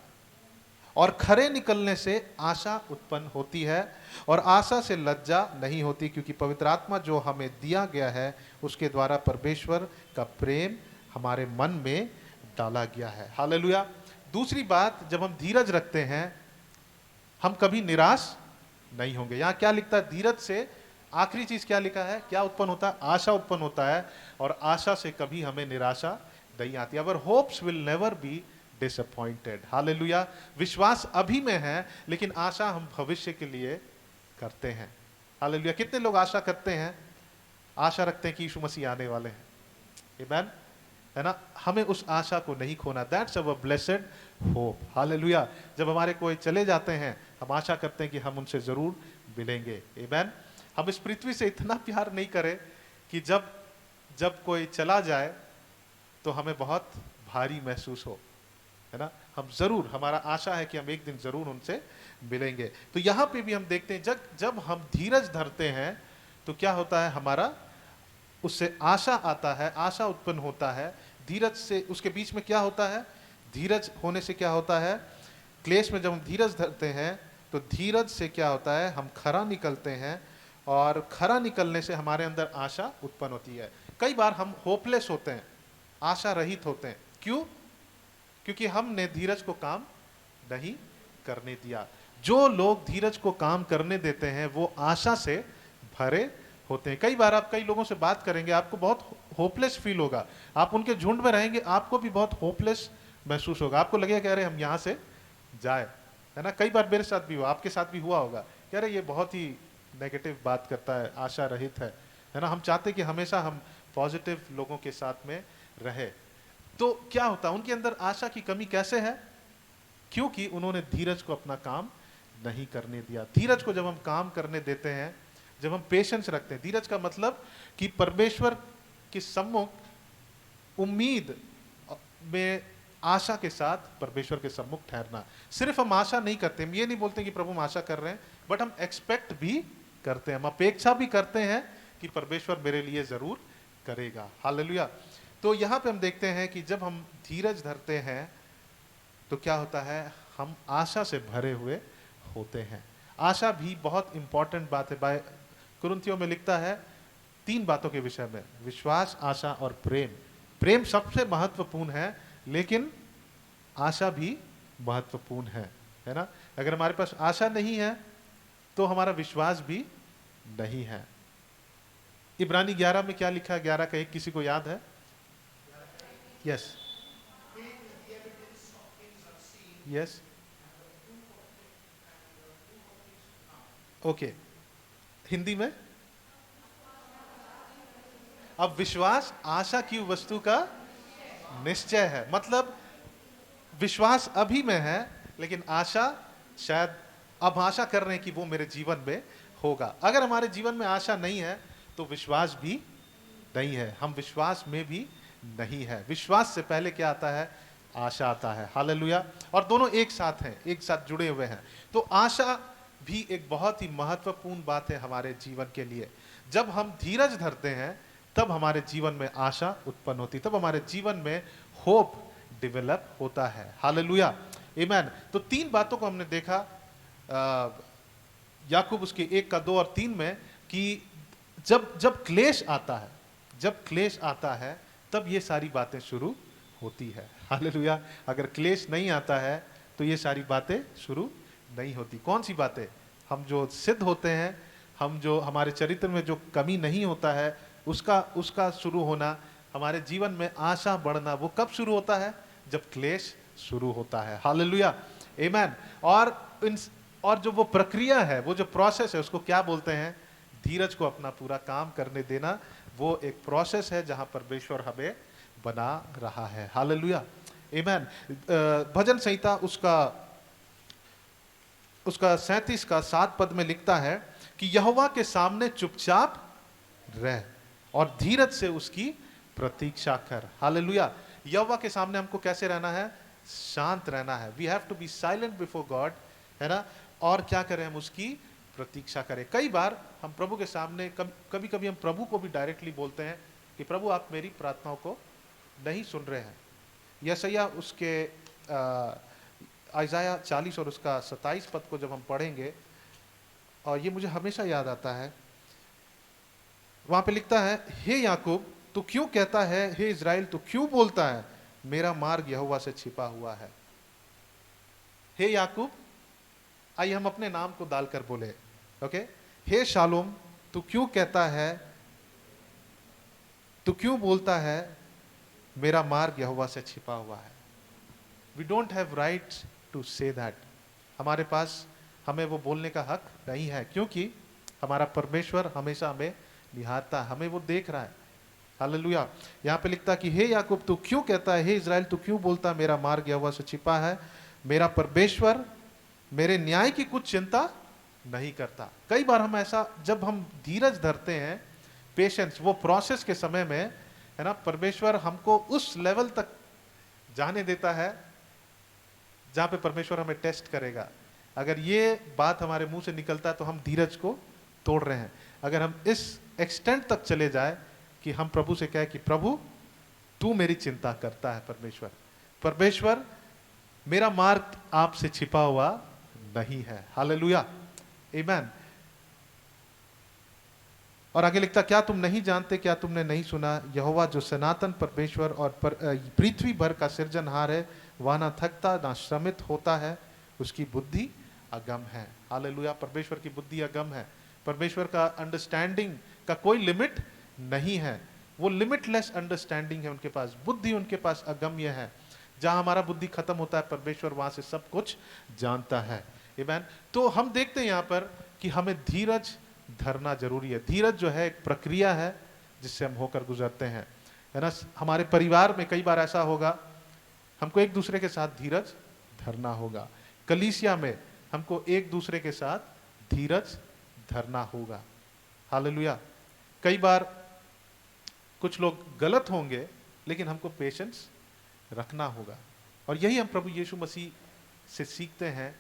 और खरे निकलने से आशा उत्पन्न होती है, और आशा से लज्जा नहीं होती, क्योंकि पवित्र आत्मा जो हमें दिया गया है उसके द्वारा परमेश्वर का प्रेम हमारे मन में डाला गया है। हालेलुया। दूसरी बात, जब हम धीरज रखते हैं हम कभी निराश नहीं होंगे। यहाँ क्या लिखता है? धीरज से आखिरी चीज क्या लिखा है? क्या उत्पन्न होता है? आशा उत्पन्न होता है, और आशा से कभी हमें निराशा नहीं आती। Our hopes will never be disappointed. Hallelujah. विश्वास अभी में है, लेकिन आशा हम भविष्य के लिए करते हैं। हालेलुया। कितने लोग आशा करते हैं, आशा रखते हैं कि यीशु मसीह आने वाले हैं? आमेन, है ना? हमें उस आशा को नहीं खोना। That's our blessed hope. Hallelujah. जब हमारे कोई चले जाते हैं हम आशा करते हैं कि हम उनसे जरूर मिलेंगे। आमेन। हम इस पृथ्वी से इतना प्यार नहीं करें कि जब कोई चला जाए तो हमें बहुत भारी महसूस हो, है ना? हम जरूर, हमारा आशा है कि हम एक दिन जरूर उनसे मिलेंगे। तो यहाँ पे भी हम देखते हैं जब हम धीरज धरते हैं तो क्या होता है? हमारा उससे आशा आता है, आशा उत्पन्न होता है। धीरज से, उसके बीच में क्या होता है? धीरज होने से क्या होता है? क्लेश में जब हम धीरज धरते हैं तो धीरज से क्या होता है? हम खरा निकलते हैं, और खरा निकलने से हमारे अंदर आशा उत्पन्न होती है। कई बार हम होपलेस होते हैं, आशा रहित होते हैं। क्यों? क्योंकि हमने धीरज को काम नहीं करने दिया। जो लोग धीरज को काम करने देते हैं वो आशा से भरे होते हैं। कई बार आप कई लोगों से बात करेंगे, आपको बहुत होपलेस फील होगा। आप उनके झुंड में रहेंगे, आपको भी बहुत होपलेस महसूस होगा। आपको लगेगा कि अरे हम यहाँ से जाए, है ना? कई बार मेरे साथ भी हुआ, आपके साथ भी हुआ होगा कि अरे ये बहुत ही नेगेटिव बात करता है, आशा रहित है ना? हम चाहते कि हमेशा हम पॉजिटिव लोगों के साथ में रहे। तो क्या होता है? उनके अंदर आशा की कमी कैसे है? क्योंकि उन्होंने धीरज को अपना काम नहीं करने दिया। धीरज को जब हम काम करने देते हैं, जब हम पेशेंस रखते हैं, धीरज का मतलब कि परमेश्वर के सम्मुख उम्मीद में आशा के साथ परमेश्वर के सम्मुख ठहरना। सिर्फ हम आशा नहीं करते, हम ये नहीं बोलते कि प्रभु हम आशा कर रहे हैं, बट हम एक्सपेक्ट भी करते हैं, हम अपेक्षा भी करते हैं कि परमेश्वर मेरे लिए जरूर करेगा। हालेलुया। तो यहाँ पे हम देखते हैं कि जब हम धीरज धरते हैं तो क्या होता है? हम आशा से भरे हुए होते हैं। आशा भी बहुत इंपॉर्टेंट बात है। कुरिन्थियों में लिखता है 3 बातों के विषय में, विश्वास, आशा और प्रेम। प्रेम सबसे महत्वपूर्ण है, लेकिन आशा भी महत्वपूर्ण है ना? अगर हमारे पास आशा नहीं है तो हमारा विश्वास भी नहीं है। इब्रानी 11 में क्या लिखा है? 11 का 1 किसी को याद है? Yes yes, okay. हिंदी में? अब विश्वास आशा की वस्तु का निश्चय है। मतलब विश्वास अभी में है, लेकिन आशा शायद अब आशा कर रहे हैं कि वो मेरे जीवन में होगा। अगर हमारे जीवन में आशा नहीं है तो विश्वास भी नहीं है, हम विश्वास में भी नहीं है। विश्वास से पहले क्या आता है? आशा आता है। हालेलुया। और दोनों एक साथ हैं, एक साथ जुड़े हुए हैं। तो आशा भी एक बहुत ही महत्वपूर्ण बात है हमारे जीवन के लिए। जब हम धीरज धरते हैं तब हमारे जीवन में आशा उत्पन्न होती, तब हमारे जीवन में होप डेवलप होता है। हालेलुया, आमेन। तो 3 बातों को हमने देखा याकूब उसके 1 का 2 और 3 में कि जब क्लेश आता है तब ये सारी बातें शुरू होती है। हालेलुया। अगर क्लेश नहीं आता है तो ये सारी बातें शुरू नहीं होती। कौन सी बातें? हम जो सिद्ध होते हैं, हम जो हमारे चरित्र में जो कमी नहीं होता है उसका शुरू होना, हमारे जीवन में आशा बढ़ना, वो कब शुरू होता है? जब क्लेश शुरू होता है। हालेलुया, आमेन। और जो वो प्रक्रिया है, वो जो प्रोसेस है, उसको क्या बोलते हैं? धीरज को अपना पूरा काम करने देना। वो एक प्रोसेस है जहां परमेश्वर हमें बना रहा है। हालेलुया, आमेन। भजन संहिता उसका 37 का 7 पद में लिखता है कि यहोवा के सामने चुपचाप रह और धीरज से उसकी प्रतीक्षा कर। हालेलुया। यहोवा के सामने हमको कैसे रहना है? शांत रहना है। We have to be silent before God, है ना। और क्या करें? हम उसकी प्रतीक्षा करें। कई बार हम प्रभु के सामने, कभी कभी हम प्रभु को भी डायरेक्टली बोलते हैं कि प्रभु आप मेरी प्रार्थनाओं को नहीं सुन रहे हैं। यशायाह उसके इज़ाया 40 और उसका 27 पद को जब हम पढ़ेंगे, और ये मुझे हमेशा याद आता है, वहां पे लिखता है, हे याकूब तू क्यों कहता है, हे इज़राइल तू क्यों बोलता है, मेरा मार्ग यहोवा से छिपा हुआ है। हे याकूब, आइए हम अपने नाम को डालकर बोले, ओके। हे शालोम तू क्यों कहता है, तू क्यों बोलता है, मेरा मार्ग यहोवा से छिपा हुआ है। We don't have right to say that. हमारे पास, हमें वो बोलने का हक नहीं है, क्योंकि हमारा परमेश्वर हमेशा हमें निहारता है, हमें वो देख रहा है। हालेलुया। यहाँ पे लिखता कि हे याकूब तू क्यों कहता है, हे इज़राइल तू क्यों बोलता है, मेरा मार्ग यहोवा से छिपा है। मेरा परमेश्वर मेरे न्याय की कुछ चिंता नहीं करता। कई बार हम ऐसा, जब हम धीरज धरते हैं, पेशेंस, वो प्रोसेस के समय में, है ना, परमेश्वर हमको उस लेवल तक जाने देता है जहाँ पे परमेश्वर हमें टेस्ट करेगा। अगर ये बात हमारे मुंह से निकलता है तो हम धीरज को तोड़ रहे हैं। अगर हम इस एक्सटेंट तक चले जाए कि हम प्रभु से कहें कि प्रभु तू मेरी चिंता करता है, परमेश्वर मेरा मार्ग आपसे छिपा हुआ नहीं है। हालेलुया, आमीन। और आगे लिखता, क्या तुम नहीं जानते, क्या तुमने नहीं सुना, यहोवा जो सनातन परमेश्वर और पृथ्वी भर का सृजनहार है, वह ना थकता ना श्रमित होता है, उसकी बुद्धि अगम है। हालेलुया। परमेश्वर की बुद्धि अगम है। परमेश्वर का अंडरस्टैंडिंग का कोई लिमिट नहीं है। वो लिमिटलेस अंडरस्टैंडिंग है उनके पास, बुद्धि उनके पास अगम्य है। जहां हमारा बुद्धि खत्म होता है, परमेश्वर वहां से सब कुछ जानता है। आमीन। तो हम देखते हैं यहाँ पर कि हमें धीरज धरना जरूरी है। धीरज जो है एक प्रक्रिया है जिससे हम होकर गुजरते हैं, है ना। हमारे परिवार में कई बार ऐसा होगा, हमको एक दूसरे के साथ धीरज धरना होगा। कलीसिया में हमको एक दूसरे के साथ धीरज धरना होगा। हालेलुया। कई बार कुछ लोग गलत होंगे, लेकिन हमको पेशेंस रखना होगा। और यही हम प्रभु यीशु मसीह से सीखते हैं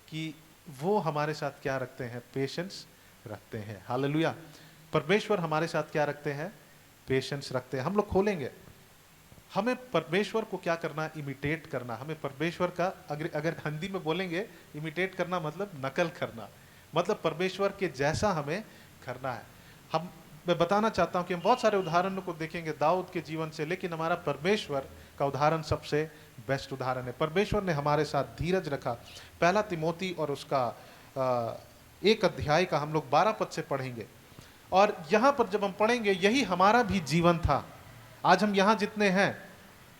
कि वो हमारे साथ क्या रखते हैं, पेशेंस रखते हैं। हालेलुया। परमेश्वर हमारे साथ क्या रखते हैं, पेशेंस रखते हैं। हम लोग खोलेंगे, हमें परमेश्वर को क्या करना, इमिटेट करना। हमें परमेश्वर का, अगर हिंदी में बोलेंगे, इमिटेट करना मतलब नकल करना, मतलब परमेश्वर के जैसा हमें करना है। मैं बताना चाहता हूं कि हम बहुत सारे उदाहरणों को देखेंगे दाऊद के जीवन से, लेकिन हमारा परमेश्वर का उदाहरण सबसे बेस्ट उदाहरण है। परमेश्वर ने हमारे साथ धीरज रखा। पहला तिमोथी और उसका 1 अध्याय का हम लोग 12 पद से पढ़ेंगे, और यहाँ पर जब हम पढ़ेंगे, यही हमारा भी जीवन था। आज हम यहाँ जितने हैं,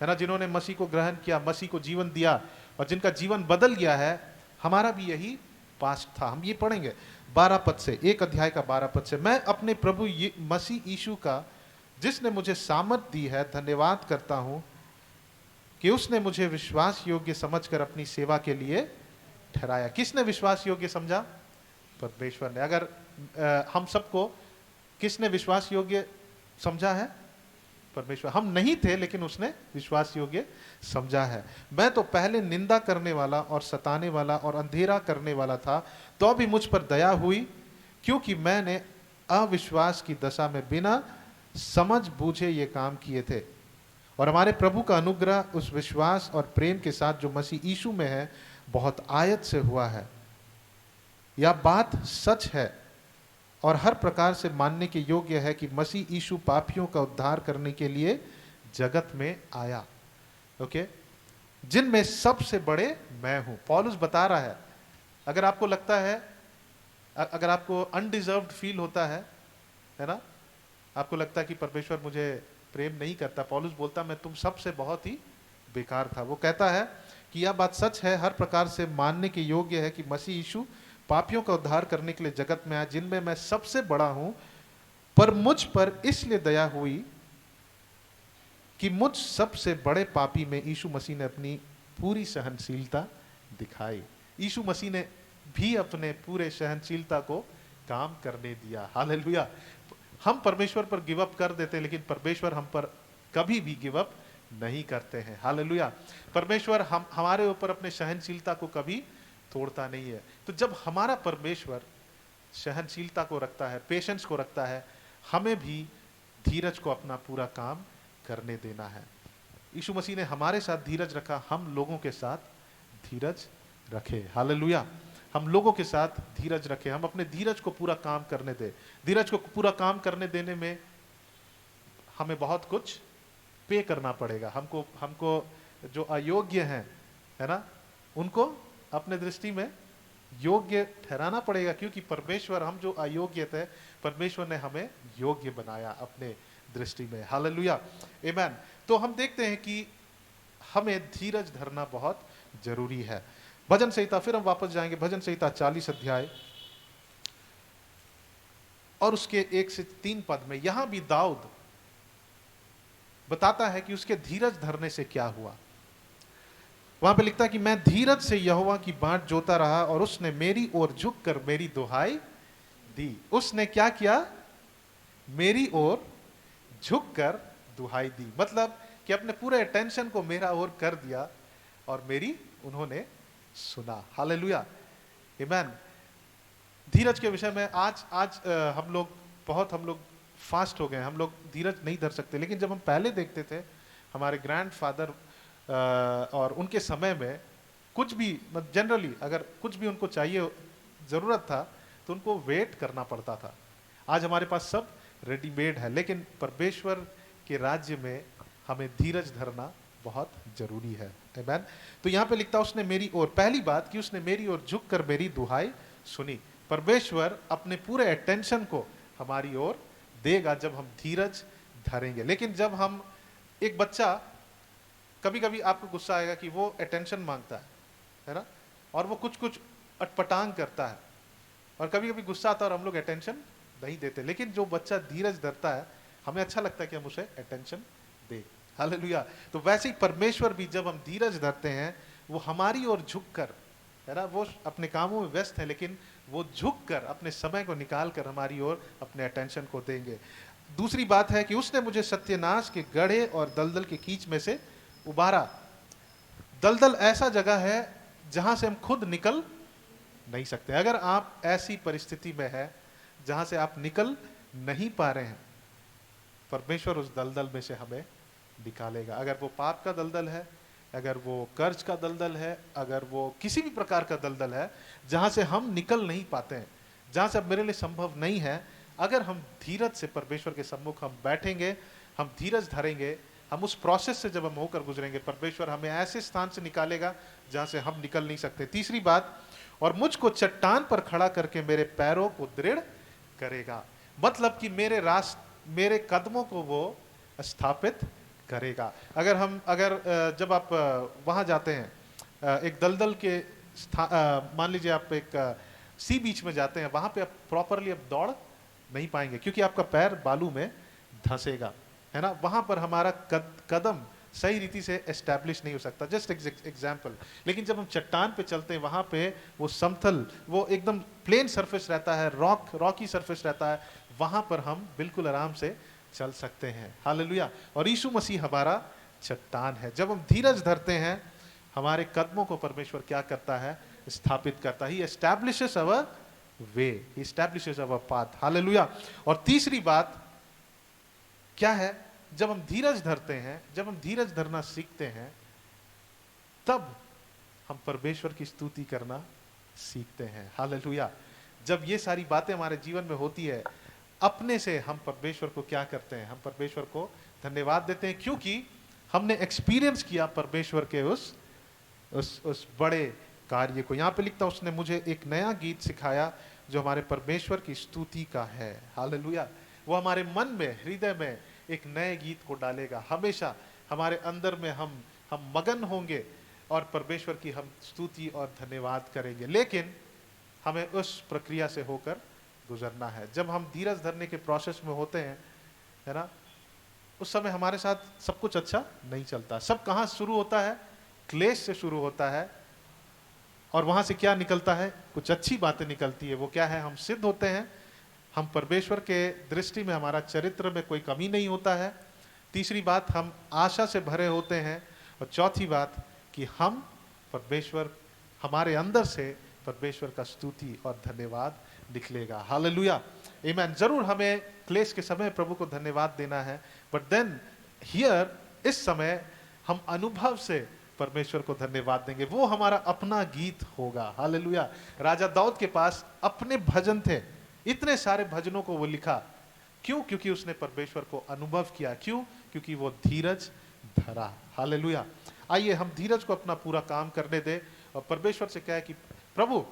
है ना, जिन्होंने मसीह को ग्रहण किया, मसीह को जीवन दिया और जिनका जीवन बदल गया है, हमारा भी यही पास्ट था। हम ये पढ़ेंगे 12 पद से, 1 अध्याय का 12 पद से। मैं अपने प्रभु मसीह यीशु का, जिसने मुझे सामर्थ दी है, धन्यवाद करता हूँ कि उसने मुझे विश्वास योग्य समझकर अपनी सेवा के लिए ठहराया। किसने विश्वास योग्य समझा? परमेश्वर ने। अगर हम सबको किसने विश्वास योग्य समझा है? परमेश्वर। हम नहीं थे, लेकिन उसने विश्वास योग्य समझा है। मैं तो पहले निंदा करने वाला और सताने वाला और अंधेरा करने वाला था, तो भी मुझ पर दया हुई, क्योंकि मैंने अविश्वास की दशा में बिना समझ बूझे ये काम किए थे। और हमारे प्रभु का अनुग्रह उस विश्वास और प्रेम के साथ जो मसीह यीशु में है, बहुत आयत से हुआ है। यह बात सच है और हर प्रकार से मानने के योग्य है कि मसीह यीशु पापियों का उद्धार करने के लिए जगत में आया, ओके, जिनमें सबसे बड़े मैं हूं। पौलुस बता रहा है, अगर आपको लगता है, अगर आपको अनडिजर्व्ड फील होता है ना, आपको लगता है कि परमेश्वर मुझे प्रेम नहीं करता, पौलुस बोलता मैं तुम सबसे बहुत ही बेकार था। वो कहता है कि यह बात सच है, हर प्रकार से मानने के योग्य है कि मसीह यीशु पापियों का उद्धार करने के लिए जगत में आया, जिनमें मैं सबसे बड़ा हूं। पर मुझ पर इसलिए दया हुई कि मुझ सबसे बड़े पापी में यीशु मसीह ने अपनी पूरी सहनशीलता दिखाई। यीशु मसीह ने भी अपने पूरे सहनशीलता को काम करने दिया। हालेलुया। हम परमेश्वर पर गिव अप कर देते हैं, लेकिन परमेश्वर हम पर कभी भी गिव अप नहीं करते हैं। हालेलुया। परमेश्वर हमारे ऊपर अपने सहनशीलता को कभी तोड़ता नहीं है। तो जब हमारा परमेश्वर सहनशीलता को रखता है, पेशेंस को रखता है, हमें भी धीरज को अपना पूरा काम करने देना है। यीशु मसीह ने हमारे साथ धीरज रखा, हम लोगों के साथ धीरज रखे। हालेलुया। हम लोगों के साथ धीरज रखे, हम अपने धीरज को पूरा काम करने दे। धीरज को पूरा काम करने देने में हमें बहुत कुछ पे करना पड़ेगा। हमको जो अयोग्य हैं, है ना, उनको अपने दृष्टि में योग्य ठहराना पड़ेगा, क्योंकि परमेश्वर, हम जो अयोग्य थे, परमेश्वर ने हमें योग्य बनाया अपने दृष्टि में। हालेलुया, आमीन। तो हम देखते हैं कि हमें धीरज धरना बहुत जरूरी है। भजन संहिता, फिर हम वापस जाएंगे भजन संहिता 40 अध्याय और उसके 1 से 3 पद में। यहां भी दाऊद बताता है कि उसके धीरज धरने से क्या हुआ। वहां पे लिखता है कि मैं धीरज से यहोवा की बाट जोता रहा और उसने मेरी ओर झुककर मेरी दुहाई दी। उसने क्या किया? मेरी ओर झुककर दुहाई दी। मतलब कि अपने पूरे अटेंशन को मेरा ओर कर दिया और मेरी उन्होंने सुना। हालेलुया, आमीन। धीरज के विषय में आज हम लोग फास्ट हो गए, हम लोग धीरज नहीं धर सकते। लेकिन जब हम पहले देखते थे, हमारे ग्रैंडफादर और उनके समय में कुछ भी, जनरली अगर कुछ भी उनको चाहिए, ज़रूरत था, तो उनको वेट करना पड़ता था। आज हमारे पास सब रेडीमेड है, लेकिन परमेश्वर के राज्य में हमें धीरज धरना बहुत जरूरी है। आमीन। तो यहाँ पे लिखता, उसने मेरी ओर, पहली बात कि उसने मेरी ओर झुककर मेरी दुहाई सुनी। परमेश्वर अपने पूरे अटेंशन को हमारी ओर देगा जब हम धीरज धरेंगे। लेकिन जब हम, एक बच्चा, कभी कभी आपको गुस्सा आएगा कि वो अटेंशन मांगता है ना, और वो कुछ कुछ अटपटांग करता है, और कभी कभी गुस्सा आता है और हम लोग अटेंशन नहीं देते। लेकिन जो बच्चा धीरज धरता है, हमें अच्छा लगता है कि हम उसे अटेंशन दे। हालेलुया। तो वैसे ही परमेश्वर भी जब हम धीरज धरते हैं, वो हमारी ओर झुककर, है ना, वो अपने कामों में व्यस्त है, लेकिन वो झुककर अपने समय को निकाल कर हमारी ओर अपने अटेंशन को देंगे। दूसरी बात है कि उसने मुझे सत्यानाश के गड्ढे और दलदल के कीच में से उबारा। दलदल ऐसा जगह है जहां से हम खुद निकल नहीं सकते। अगर आप ऐसी परिस्थिति में है जहां से आप निकल नहीं पा रहे हैं, परमेश्वर उस दलदल में से हमें निकालेगा। अगर वो पाप का दलदल है, अगर वो कर्ज का दलदल है, अगर वो किसी भी प्रकार का दलदल है जहां से हम निकल नहीं पाते हैं, जहां से अब मेरे लिए संभव नहीं है, अगर हम धीरज से परमेश्वर के सम्मुख हम बैठेंगे, हम धीरज धरेंगे, हम उस प्रोसेस से जब हम होकर गुजरेंगे, परमेश्वर हमें ऐसे स्थान से निकालेगा जहां से हम निकल नहीं सकते। तीसरी बात, और मुझको चट्टान पर खड़ा करके मेरे पैरों को दृढ़ करेगा। मतलब कि मेरे कदमों को वो स्थापित करेगा। अगर जब आप वहां जाते हैं, एक दलदल के मान लीजिए आप एक सी बीच में जाते हैं, वहां पे आप प्रॉपरली आप दौड़ नहीं पाएंगे, क्योंकि आपका पैर बालू में धंसेगा, है ना। वहां पर हमारा कदम सही रीति से एस्टैब्लिश नहीं हो सकता। Just example. लेकिन जब हम चट्टान पे चलते हैं, वहां पे वो समतल, वो एकदम प्लेन सरफेस रहता है, रॉकी सरफेस रहता है, वहां पर हम बिल्कुल आराम से चल सकते हैं। हालेलुया। और यीशु मसीह हमारा चट्टान है। जब हम धीरज धरते हैं, हमारे कदमों को परमेश्वर क्या करता है? स्थापित करता है। He establishes our way, He establishes our path। Hallelujah. और तीसरी बात क्या है? जब हम धीरज धरते हैं, जब हम धीरज धरना सीखते हैं, तब हम परमेश्वर की स्तुति करना सीखते हैं। हालेलुया। जब ये सारी बातें हमारे जीवन में होती है, अपने से हम परमेश्वर को क्या करते हैं? हम परमेश्वर को धन्यवाद देते हैं, क्योंकि हमने एक्सपीरियंस किया परमेश्वर के उस बड़े कार्य को। यहाँ पे लिखता, उसने मुझे एक नया गीत सिखाया जो हमारे परमेश्वर की स्तुति का है। हालेलुया। वो हमारे मन में, हृदय में एक नए गीत को डालेगा। हमेशा हमारे अंदर में हम मगन होंगे और परमेश्वर की हम स्तुति और धन्यवाद करेंगे। लेकिन हमें उस प्रक्रिया से होकर गुजरना है। जब हम धीरज धरने के प्रोसेस में होते हैं, है ना, उस समय हमारे साथ सब कुछ अच्छा नहीं चलता। सब कहाँ शुरू होता है? क्लेश से शुरू होता है, और वहां से क्या निकलता है? कुछ अच्छी बातें निकलती है। वो क्या है? हम सिद्ध होते हैं, हम परमेश्वर के दृष्टि में हमारा चरित्र में कोई कमी नहीं होता है। तीसरी बात, हम आशा से भरे होते हैं। और चौथी बात कि हम परमेश्वर, हमारे अंदर से परमेश्वर का स्तुति और धन्यवाद निकलेगा। हालेलुया, आमीन। जरूर हमें क्लेश के समय प्रभु को धन्यवाद देना है, बट देन हियर इस समय हम अनुभव से परमेश्वर को धन्यवाद देंगे। वो हमारा अपना गीत होगा। हालेलुया। राजा दाऊद के पास अपने भजन थे, इतने सारे भजनों को वो लिखा। क्यों? क्योंकि उसने परमेश्वर को अनुभव किया। क्यों? क्योंकि वो धीरज धरा। हालेलुया। आइए हम धीरज को अपना पूरा काम करने दे और परमेश्वर से कहे कि प्रभु,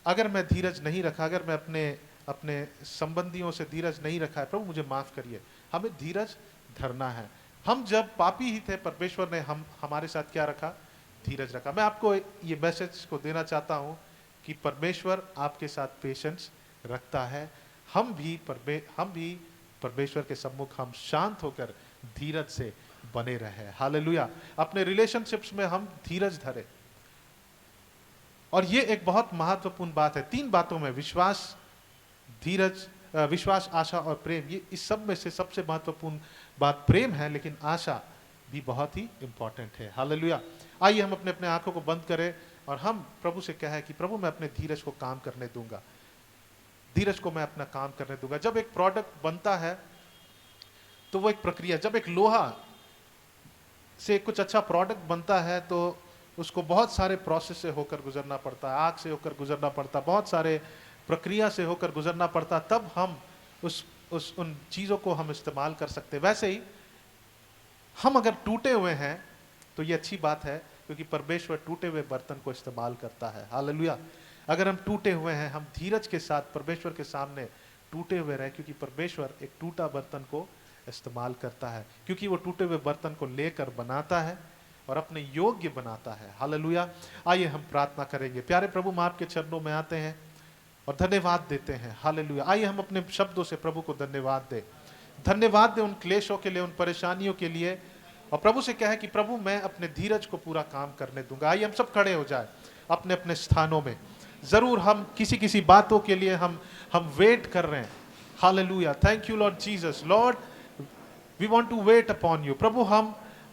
अगर मैं धीरज नहीं रखा, अगर मैं अपने संबंधियों से धीरज नहीं रखा है, प्रभु मुझे माफ करिए। हमें धीरज धरना है। हम जब पापी ही थे, परमेश्वर ने हमारे साथ क्या रखा? धीरज रखा। मैं आपको ये मैसेज को देना चाहता हूँ कि परमेश्वर आपके साथ पेशेंस रखता है। हम भी परमेश्वर के सम्मुख हम शांत होकर धीरज से बने रहे। हालेलुया। अपने रिलेशनशिप्स में हम धीरज धरे। और ये एक बहुत महत्वपूर्ण बात है। 3 बातों में, विश्वास, धीरज, विश्वास, आशा और प्रेम, ये इस सब में से सबसे महत्वपूर्ण बात प्रेम है, लेकिन आशा भी बहुत ही इंपॉर्टेंट है। हालेलुया। आइए हम अपने आंखों को बंद करें और हम प्रभु से कहें कि प्रभु मैं अपने धीरज को काम करने दूंगा। धीरज को मैं अपना काम करने दूंगा। जब एक प्रोडक्ट बनता है तो वो एक प्रक्रिया, जब एक लोहा से कुछ अच्छा प्रोडक्ट बनता है तो उसको बहुत सारे प्रोसेस से होकर गुजरना पड़ता है, आग से होकर गुजरना पड़ता है, बहुत सारे प्रक्रिया से होकर गुजरना पड़ता, तब हम उन चीज़ों को हम इस्तेमाल कर सकते हैं। वैसे ही हम अगर टूटे हुए हैं तो ये अच्छी बात है, क्योंकि परमेश्वर टूटे हुए बर्तन को इस्तेमाल करता है। हालेलुया। अगर हम टूटे हुए हैं, हम धीरज के साथ परमेश्वर के सामने टूटे हुए रहे, क्योंकि परमेश्वर एक टूटा बर्तन को इस्तेमाल करता है, क्योंकि वो टूटे हुए बर्तन को लेकर बनाता है और अपने योग्य बनाता है। हालेलुया। आइए हम प्रार्थना करेंगे। प्यारे प्रभु, हम आपके चरणों में आते हैं और धन्यवाद देते हैं। हालेलुया। आइए हम अपने शब्दों से प्रभु को धन्यवाद दें। धन्यवाद दें उन क्लेशों के लिए, उन परेशानियों के लिए, और प्रभु से कहें कि प्रभु मैं अपने धीरज को पूरा काम करने दूंगा। आइए हम सब खड़े हो जाए अपने अपने स्थानों में। जरूर हम किसी बातों के लिए हम वेट कर रहे हैं। Hallelujah. Thank you lord Jesus. Lord, we want to wait upon you. प्रभु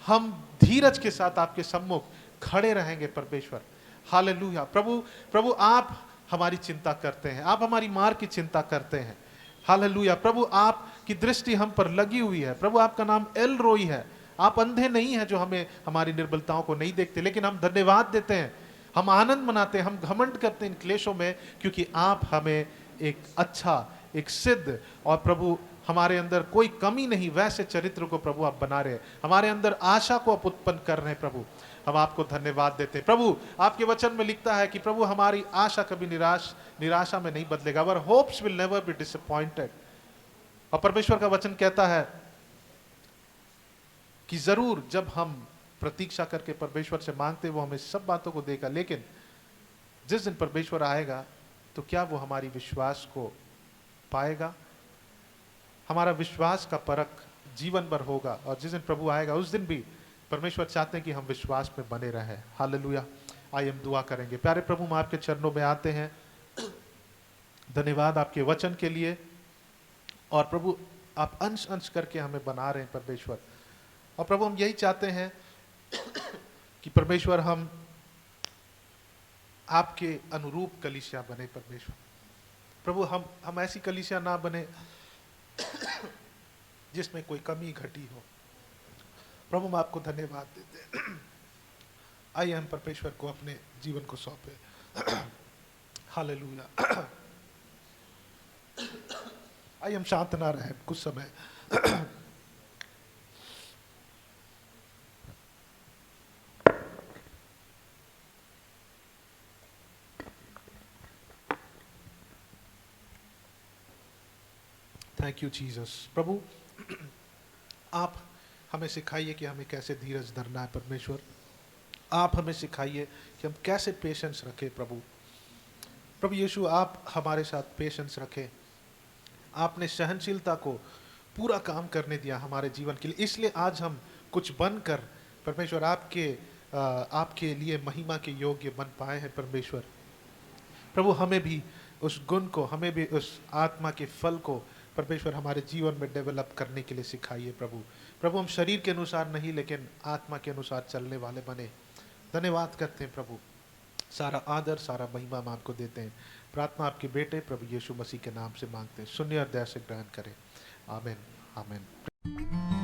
हम धीरज के साथ आपके सम्मुख खड़े रहेंगे परमेश्वर। हालेलुया। प्रभु आप हमारी चिंता करते हैं, आप हमारी मार की चिंता करते हैं। हालेलुया। प्रभु आपकी दृष्टि हम पर लगी हुई है। प्रभु आपका नाम एल रोई है। आप अंधे नहीं हैं जो हमें हमारी निर्बलताओं को नहीं देखते, लेकिन हम धन्यवाद देते हैं, हम आनंद मनाते हैं, हम घमंड करते हैं इन क्लेशों में, क्योंकि आप हमें एक अच्छा, एक सिद्ध और प्रभु हमारे अंदर कोई कमी नहीं वैसे चरित्र को प्रभु आप बना रहे हैं। हमारे अंदर आशा को आप उत्पन्न कर रहे हैं। प्रभु हम आपको धन्यवाद देते हैं। प्रभु आपके वचन में लिखता है कि प्रभु हमारी आशा कभी निराशा में नहीं बदलेगा। Our hopes will never be disappointed. और परमेश्वर का वचन कहता है कि जरूर जब हम प्रतीक्षा करके परमेश्वर से मांगते, वो हमें सब बातों को देगा, लेकिन जिस दिन परमेश्वर आएगा तो क्या वो हमारी विश्वास को पाएगा? हमारा विश्वास का परख जीवन भर होगा, और जिस दिन प्रभु आएगा उस दिन भी परमेश्वर चाहते हैं कि हम विश्वास में बने रहें। हालेलुया। आइए हम दुआ करेंगे। प्यारे प्रभु, हम आपके चरणों में आते हैं। धन्यवाद आपके वचन के लिए, और प्रभु आप अंश अंश करके हमें बना रहे हैं परमेश्वर। और प्रभु हम यही चाहते हैं कि परमेश्वर हम आपके अनुरूप कलीसिया बने। परमेश्वर प्रभु हम ऐसी कलीसिया ना बने जिसमें कोई कमी घटी हो। प्रभु हम आपको धन्यवाद देते हैं। आइए हम परमेश्वर को अपने जीवन को सौंपे। हालेलुया। आइए हम शांत ना रहे कुछ समय। Thank you Jesus. प्रभु आप हमें सिखाइए कि हमें कैसे धीरज धरना है। परमेश्वर आप हमें सिखाइए कि हम कैसे पेशेंस रखें। प्रभु यीशु आप हमारे साथ पेशेंस रखें। आपने सहनशीलता को पूरा काम करने दिया हमारे जीवन के लिए, इसलिए आज हम कुछ बनकर परमेश्वर आपके लिए महिमा के योग्य बन पाए हैं। परमेश्वर प्रभु हमें भी उस गुण को, हमें भी उस आत्मा के फल को परमेश्वर हमारे जीवन में डेवलप करने के लिए सिखाइए प्रभु। प्रभु हम शरीर के अनुसार नहीं लेकिन आत्मा के अनुसार चलने वाले बने। धन्यवाद करते हैं प्रभु, सारा आदर सारा महिमा हम आपको देते हैं। प्रार्थना आपके बेटे प्रभु यीशु मसीह के नाम से मांगते हैं, सुनिए और दया से ग्रहण करें। आमीन आमीन।